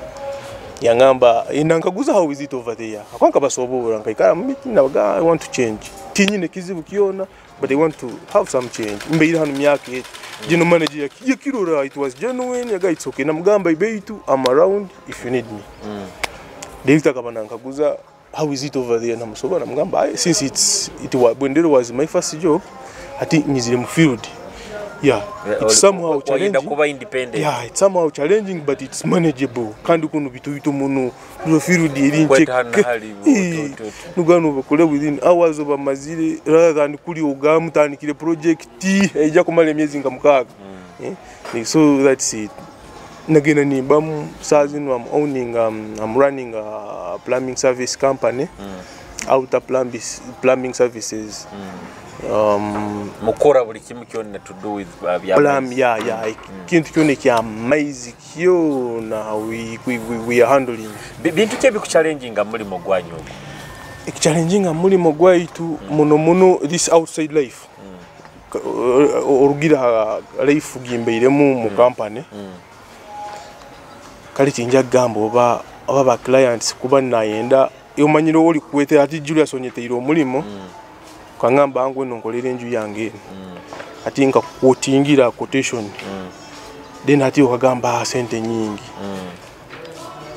yangamba inankaguza how is it over there akwanka basobora nkaikara meeting nabaga I want to change tinyine kizibu kiona but I want to have some change mbeira hanu myaka jino manager yakirora it was genuine yaga it's okay namugamba ibeitu I'm around if you need me director kabana nkaguza how is it over there namusoba namugamba since it was Bwendero was my first job I think nizile mu field it's somehow challenging it's somehow challenging but it's manageable kandi kuno bitu muno no field iri ncheke nugano bakole within hours of amazire rather than kuli ugamutanikire project eja kumala emyezi ngamukaga so that's it nagena nimbamu sazino I'm running a plumbing service company outer plumbing services mukora buli kimu kyonna to do with plum kintu kyone kya amazing kyo na we are handling bintu kyebi ku challenging mulimo gwanyo challenging mulimo gwaitu muno this outside life orugira life gimbeiremu mu company kali tinja gambo oba clients kuba nayenda yomanyiro oli kuwete ati Julius onyeteiro omulimo kangamba angwe nonkolera enju yange ati nka quotingira quotation then ati okagamba sente nyingi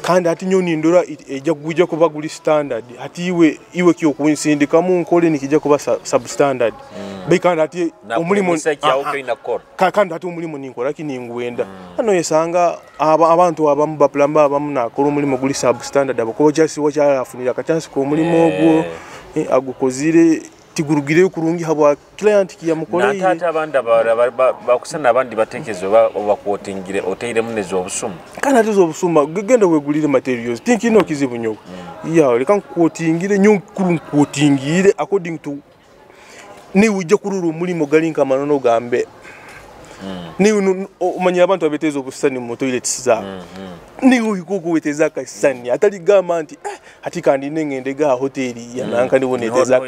kandi ati nyoni ndora ejja kujja kuba guli standard ati iwe kyo kunsindikamu nkole nikijja kuba substandard bekanda ati omulimu kandi ati omulimu ninkola kiningwenda ano yesanga abantu abamu baplamba abamu nakola omulimu guli substandard abakoja siwo kyalafunira kachansi ko omulimu ogwo agukozire tigurugire kurungi habwa client kiyamukoleye natata abandi bakusana abandi batekezo bakwotingire oteire munezo obusuma kana tuzo obusuma genda wegulire materials think ino kizibu nyo ya leka nkwotingire nyo kurunkotingire according to ni ujja kururu omulimo galinka manono gambe ni umanya abantu abetezo obusani mu toilets za ni uyikuko weteza kasani atali gama nti ati kandi nengende ga hoteli yananka ni boneteza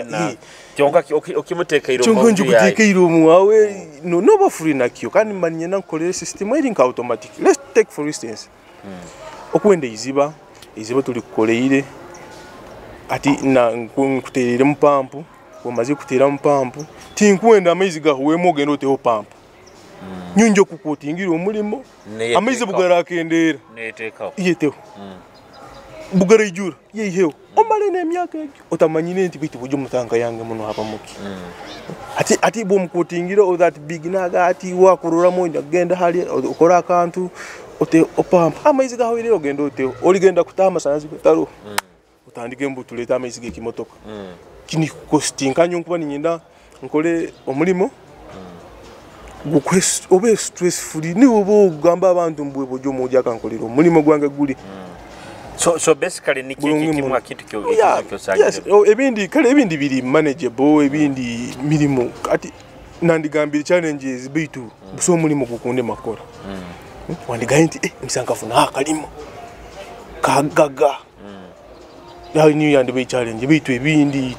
kyonka okimuteka iro mu kuteka iro mu wawe no ba free nakyo kandi manye nankole system iri nka automatic. Let's take for instance okwende iziba tuli kukoleire ati na nkuterere mu pampu wamaze kutera mu pampu tinkwenda amaizi gahuwemo gendo oteo pampu nyunjo kukotingira omulimo amaizi bugara akendera neteka yeteo bugara ijura yeheho omale nemyaka otamanyine nti bitu bujo mutanga yange muno hapa muki ati bo mukotingira o that big naga ati wakurura mo genda hali okora akantu ote opampa amaizi gahuwire ogendo oteo oligenda kutama sanzi kutaro utandike mbutu leta amaizi gekimotoka kini costing kanyo nkuba ninyenda nkole omulimo gukwest obe stressful ni obo gamba abantu mbwe bojo moja kankolero omulimo gwange guli so basically ni kimwa kitu kyo sanje yes ebindi biri manageable ebindi milimo ati nandigambira challenges bitu buso omulimo gukunde makora wandigainti msankafuna akalimo kagaga ya new yandi be challenge bitu ebindi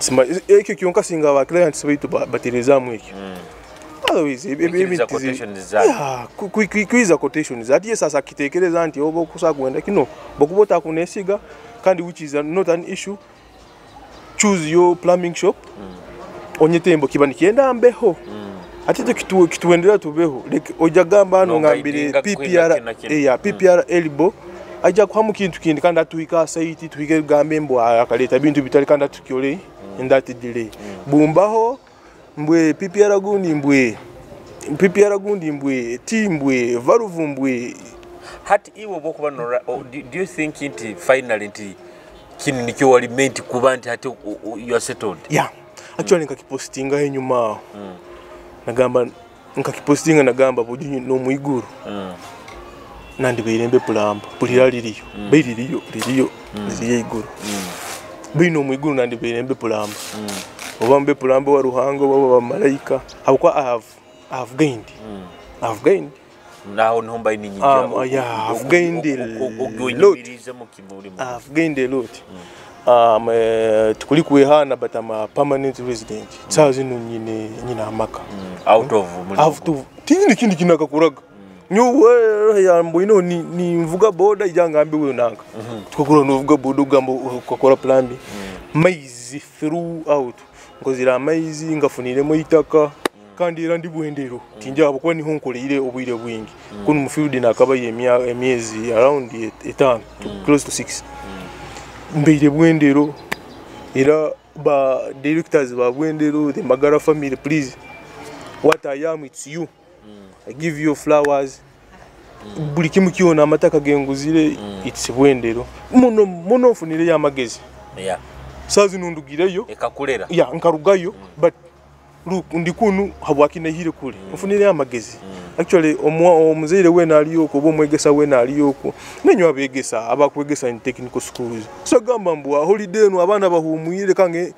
ekyo kyonka singa aba clients bitu baterezamu ekyo otherwise ebindi kwiza quotations ati sasa kitekereza nti obo kusagwenda kino bokubota kunesiga kandi which is not an issue. Choose your plumbing shop onyetembo kibani kienda ambeho ati kituendera tubeho like ojagamba ano ngambire PPR elbow aja kwa mukintu kindi kandi atuika site tuike gambe mbwa akaleta bintu bitali kandi tukyole in that delay bumbaho mbwe PPR gundi mbwe timbwe varuvumbwe hati iwo bokuba no do you think it finally kini nikyo wali meant kuba nti hati you are settled? Yeah, actually nkakipostinga enyuma nagamba nkakipostinga nagamba bujunyu no muiguru nandi beirembe pulamba pulira liriyo beiririyo ziriye iguru bino muiguru nandi beirembe pulamba obambe pulamba wa ruhango baba malaika habukwa I have gained now nomba ininyi yeah, I've gained a lot tukuli kuehana but I'm a permanent resident sazi nyina amaka out of tini kindi kinakakuraga nyo ya mboino ni mvuga boda ijangambe we nanga tukakura no vuga boda gambo ukakora plumbing maizi throughout ngozira maizi ngafuniremo itaka kandi era ndi bwendero tinja abo kwa ni honkoleire obwire bwingi kuno mu field nakaba emyezi around 5 close to 6 mbeire bwendero era ba directors ba bwendero the Magara family please what I am it's you I give you flowers buli kimu kiona amataka genguzire it's bwendero muno funire ya magezi sazi nundugireyo ekakulera nkarugayo but look ndikunu habwakina hire kule ufunire amagezi actually omuzeire we naliyoko bo mwegesa we naliyoko nenyo abegesa abakwegesa in technical schools so gamba mbwa holiday no abana bahumuyire kange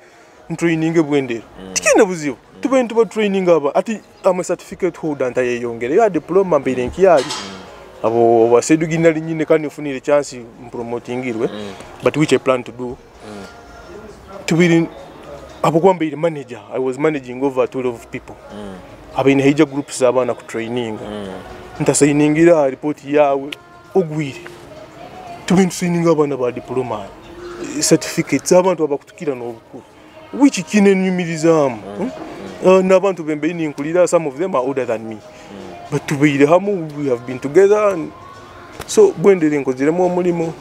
training bwendero tikina buzibu tuba training aba ati am certificate holder ntaye yongere ya diploma mbere nkiyali abo baseduginali nyine kandi ufunire chance promotingirwe but which I plan to do to be abukwambire manager. I was managing over 12 people abine hija groups abana ku training ntasayiningira report yawe ogwire tubintu training abana ba diploma certificates abantu abakutukira no bukuru which kine nyumirizamu n'abantu bembe ninkulira some of them are older than me but tubeire hamu, we have been together and so bwendere nkoziremu omulimo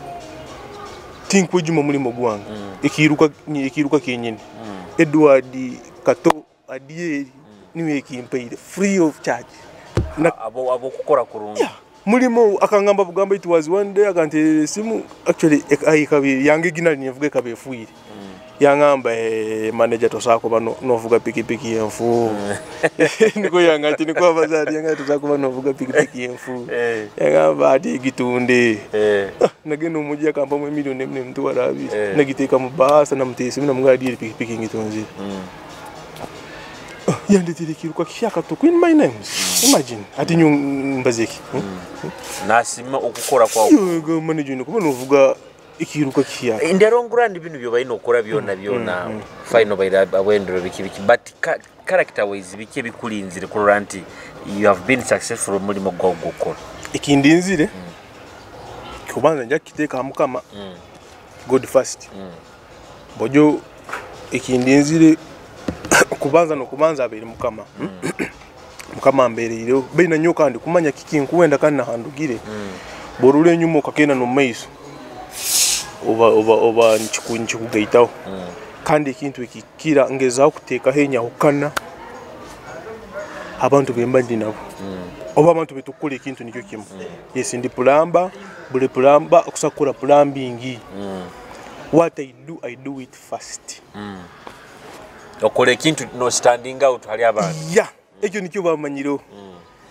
tinkwejuma mulimo gwange ekiruka kenyene Edward Kato Adieri niwe kimpaire free of charge abo kukora kurungi mulimo akangamba bugamba it was one day akante simu actually ayikabe yange gina nivuge kabe fuire yangamba manager tosako bano novuga pikipiki yenfu niko yanga ati niko abazali yanga tosako bano novuga pikipiki yenfu yangamba ati gitunde nageno mujya kamba mu million nemne mtu warabi nagiteka mu basa na mtesi mina mugadi pikipiki ngitonzi yande tirikiruka kishaka to in my name imagine ati nyumbazeki nasima okukora kwa yo manager niko novuga ikiruka kishaka inderongura ndibintu byo bayino okora byona final bayira abwendero bikibiki but character wise bike bikulinzire kuranti you have been successful muri mo gukora ikindinzire kubanza njya kiteka mukama God first bojo ikindinzire kubanza no kubanza abiri mukama mukama mberero bina nyoka ndi kumanya kikinkuwenda kana handugire borule nyumo kakena no maiso oba nchikunchi kugaitaho kandi ikintu ikikira ngeza kuteka henya hukana abantu bemba ndi nabo oba abantu betukole ikintu nikyo kimu yes ndi pulamba bule pulamba okusakura plumbing what I do it fast okole ikintu no standing out hali abantu ekyo nikyo bamanyiro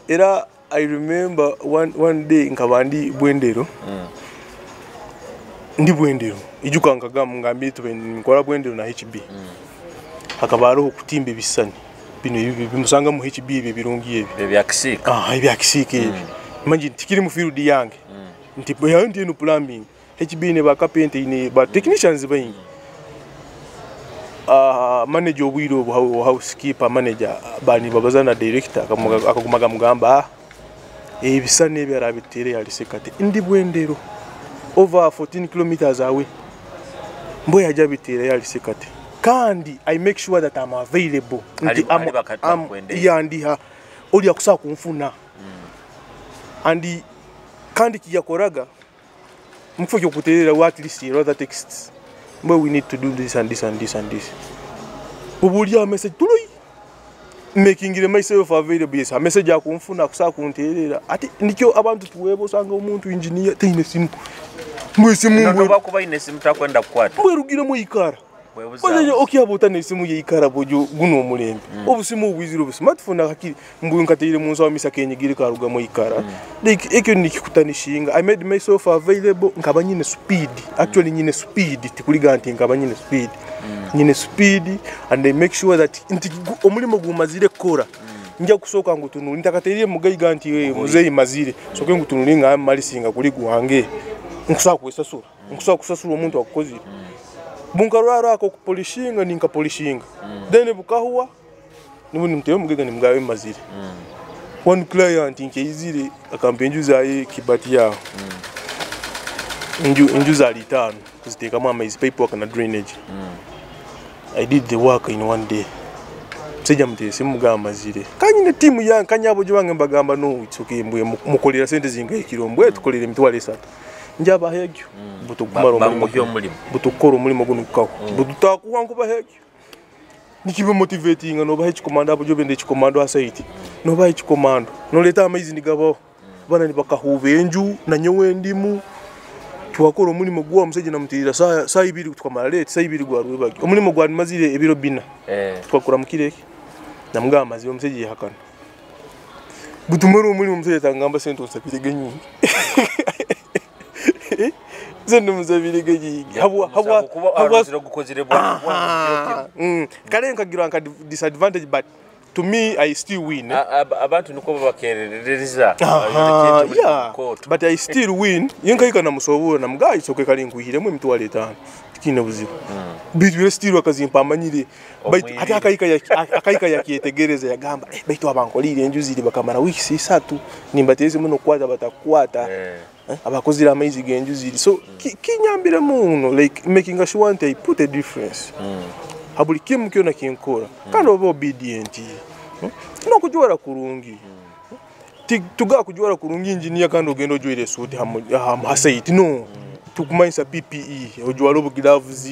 era I remember one day nkabandi bwendero ndi bwendero ijukanga ngambi tube nkora bwendero na HB akabaro kutimba bisani bino bimusanga mu HB birungiye byakisika byakisika imagine tikiri mu field yange ntipo ya ndi no plumbing HB ne ba carpenter ne ba technicians bayingi manager obwiro housekeeper manager bani babazana director akakumaga mugamba ebisane byarabitere yali sekate ndi bwendero over 14 kilometers away mbo yaja bitere yali sekate kandi I make sure that I'm available yandiha oli akusa kumfuna andi kandi kiyakoraga mfukyo kuterera at least other texts but we need to do this and this and this and this ubulia message tuloy making myself available yes a message akumfuna kusa kunterera ati nikyo abantu tuwebo sanga umuntu engineer tine simu mwese mungu bakuba ine simu takwenda kwata mwerugire mu ikara Oje okiabuta nesimu ye ikara bojo guno mulembe obusimu ubwiziro bu smartphone akakiri mbuye nkatire munzo wa misa kenyigire karuga mu ikara like ekyo nikikutanishinga I made myself available nkaba nyine speed actually nyine speed tikuliga nti nkaba nyine speed nyine speed and I make sure that omulimo gumazire kora njya kusoka ngutunuri ntakateriye mugayiga nti muzeyi mazire soke ngutunuri nga malisinga kuri guhange nkusaka kwesasura nkusaka kusasura omuntu akokozire bunkarwara ako kupolishinga ninka polishinga then bukahuwa nibundi mteyo mugega ni mgawe mazire one client inkeizire akampenjuza ye kibati yao injuza litano kuziteka mama is paperwork na drainage I did the work in one day seja mtese mugawe mazire kanyine timu ya kanyabo jibange mbagamba no it's okay mbuye mukolera sente zinga ikirombwe tukolere mitwale 3 njaba hegyo butukumara umulimo butukora umulimo gunukaho bututakuwa kuba hegyo nikibe motivating no bahe chikomando abo jobende chikomando asaiti no bahe chikomando no leta amazing nigabo bana nibakahuve enju na nyewe ndimu twakora umulimo gwa museje na mutirira saa ibiri tukamara late saa ibiri gwa rwebagi umulimo gwa mazire ebiro bina twakora mukireke na mga amazi museje hakana butumara umulimo museje tangamba sento sapirege nyingi zendo muzabirege nyingi habwa gukozire bwa kalenka giranka disadvantage but to me I still win abantu nuko bakerereza but I still win yenkayika na musobura na mugayi soke kalinkuhiremo emitwale 5 tikine buzibu bitwe still akazimpamanyire ati akayika yakietegereza yagamba baitu abankolire enjuzire bakamara wiki 3 nimbateze muno kwaza batakwata abakozira amaizi genjuzire so kinyambira muno like making a sure I put a difference habuli kimu kiona kinkora kandi oba obedient no kujwara kurungi tuga kujwara kurungi engineer kandi ogendo joire suit ha site no tukumanyisa PPE ojwara obuglaves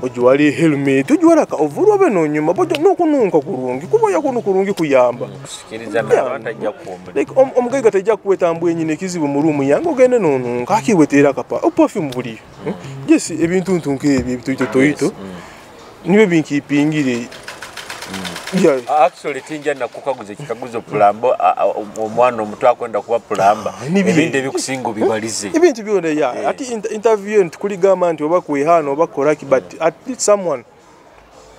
ojwara helmet ojwara ka ovuro beno nyuma bojo no kununka kurungi kuba yakono kurungi kuyamba sikiriza n'abantu ajja kuomba like omugaiga tajja kuwetambwe nyine kizibu mu room yango gende no kakiwetera kapa perfume buli yes ebintu ntunke ebintu toito niwe binkipingire. Yeah. Actually tinja na kukaguze kikaguzo pulambo omwana omuto akwenda kuba pulamba ebintu ebikusinga bibalize ebintu byone ya ati interview ntukuli gama nti oba kwehana oba koraki but at least someone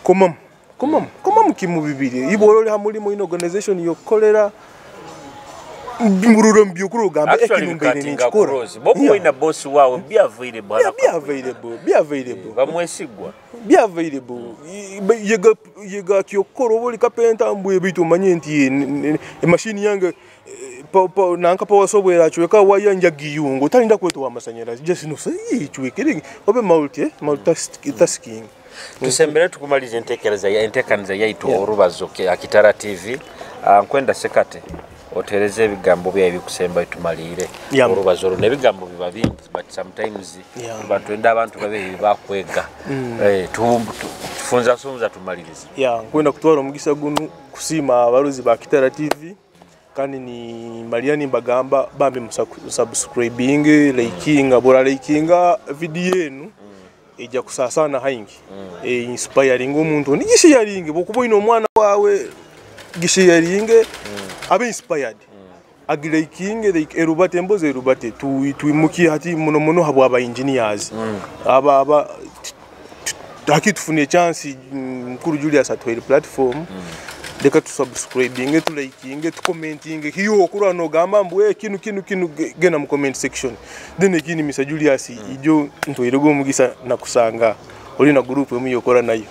komam kimu bibiri ibolole hamuli mu organization yokolera mbururo mbyo gamba ekinumbere ni chikora bobo ina boss wawe be available bamwesigwa be available yega kyokoro boli kapenta mbwe bitu manyenti machine yange nanka power sobwera chweka wayanja giyungo talinda kwetu amasanyarazi just no say chwekere obe multitasking tusembere tukumalize entekanza yaitu Orubazo Akitara TV nkwenda sekate otereze ebigambo bya ebikusemba itumalire Orubazo nebigambo biba bingi but sometimes abantu enda abantu babe bakwega tufunza sonza tumalirize nkwenda kutwara omugisa gunu kusima abaruzi ba Akitara TV kandi ni Mariani Mbagamba bambe subscribing likinga video yenu ejja kusasana haingi inspiring omuntu ni gisharing bokubo ino omwana wawe gisharing abe inspired agiliking like erubate mboze erubate tuimuki hati muno habo aba engineers aba takitufune chance mkuru Julius atwele platform deka tu subscribing tu liking tu commenting hiyo okura no gamba mbwe kinu gena mu comment section then ekini Mr Julius ijo ntoyirego mugisa nakusanga oli na group emu yokora nayo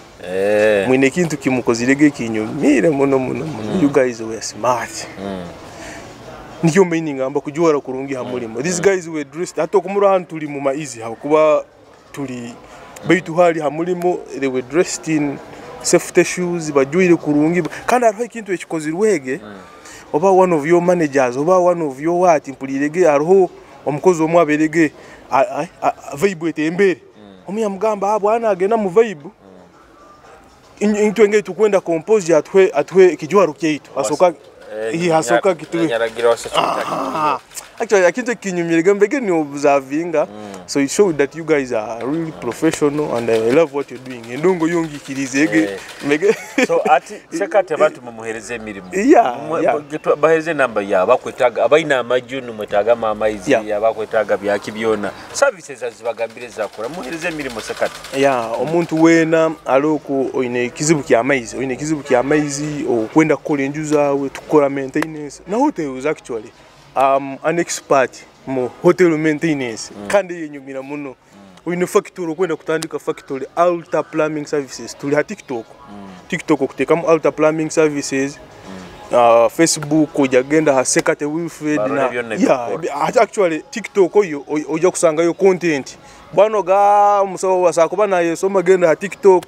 mwine kintu kimukozirege kinyumire muno you guys were smart niyo meaning amba kujwara kurungi hamulimo these guys were dressed ato kumura hantu tuli mu maizi hakuba tuli baitu hali hamulimo they were dressed in safety shoes bajwire kurungi kandi ariho ikintu ekikozirwege oba one of your managers oba one of your what impulirege ariho omukozi omwaberege vibe etembere omuya mugamba abo ana agena mu vibe into ngeke tukwenda compose atwe kijwaro kyeitu asoka kitu yaragira wasachita actually akinto kinyumirega mbege ni observinga so it showed that you guys are really professional and I love what you're doing endongo yongi kirizege mege so ati sekate abantu mumuhereze emirimo bahereze namba ya bakwetaga abaina amajunu mwetaga mamaizi abakwetaga byakibyona services azibagambire zakora muhereze emirimo sekate omuntu wena aloko oine kizibu kya amaizi okwenda kola enju zawe tukora maintenance na hotels actually an expert mu hotel maintenance kandi yenyumira muno uine factory kwenda kutandika factory Alta Plumbing Services tuli ha TikTok kuteka mu Alta Plumbing Services Facebook ojagenda ha Sekate Wilfred actually TikTok oyo oja kusanga yo content bano ga musawo wasakuba naye soma genda ha TikTok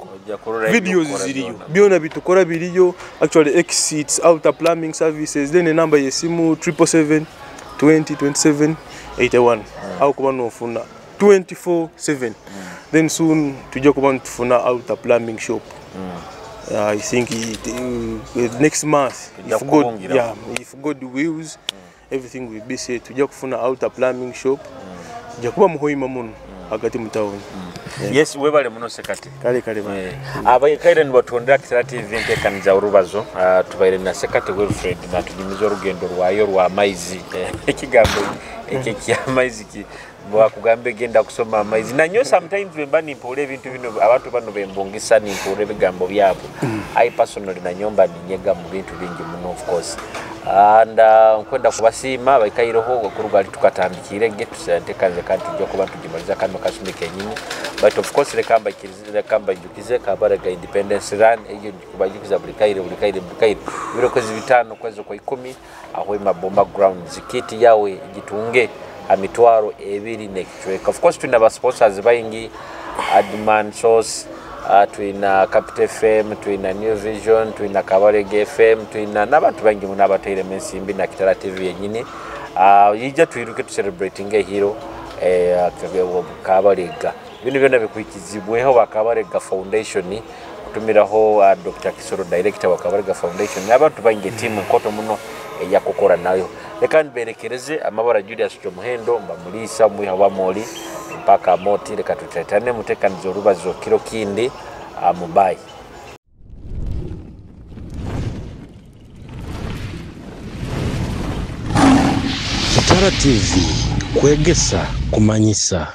videos ziriyo byona bitukora biriyo actually exits Alta Plumbing Services then number yesimu 777 2027 81 au kuba nofuna 24/7 then soon tujja kuba ntufuna Alta Plumbing shop I think next month if God wills everything will be set tujja kufuna Alta Plumbing shop jakuba muhoima muno agati mutawoni yes webale muno sekate kale abayikaire ni batondera Akitara TV ntekanza Orubazo tubaire na Sekate Wilfred na tujimizo rugendo rwayo rwa maizi ekigambo ekya maizi ki bwakugambe genda kusoma amaizi nanyo sometimes wembani mpole ebintu bino abantu bano bembongisa ni mpole bigambo byabo I personally na nyomba ninyega mu bintu bingi muno of course and nkwenda kubasima bayikairoho okurugali tukatambikire getusente kanze kandi tujja kuba tujimaliza kano kasumi kenyini but of course lekamba jukize kabaraga independence run eyo kubajukiza bulikaire birokozi bitano kwezo kwa 10 aho mabomba ground zikiti yawe gitunge amitwaro ebiri next week of course tuna ba sponsors bayingi Adman Sauce tuina Capital FM, tuina New Vision, tuina Kabarege FM, tuina n'abantu bangi mu nabateire mensimbi na Kitara TV yenyini. Yija tuiruke tu celebrating a hero Kabarega. Bino byonna bikwikizibweho Kabarega Foundation kutumiraho Dr. Kisoro director wa Kabarega Foundation n'abantu bangi team nkoto muno yakukora nayo. Leka nberekereze amabara Julius Muhendo mbamulisa muya wa moli mpaka moti leka tutetane mutekanizo rubazo kiro kindi Mubai. Kitara TV kwegesa kumanyisa.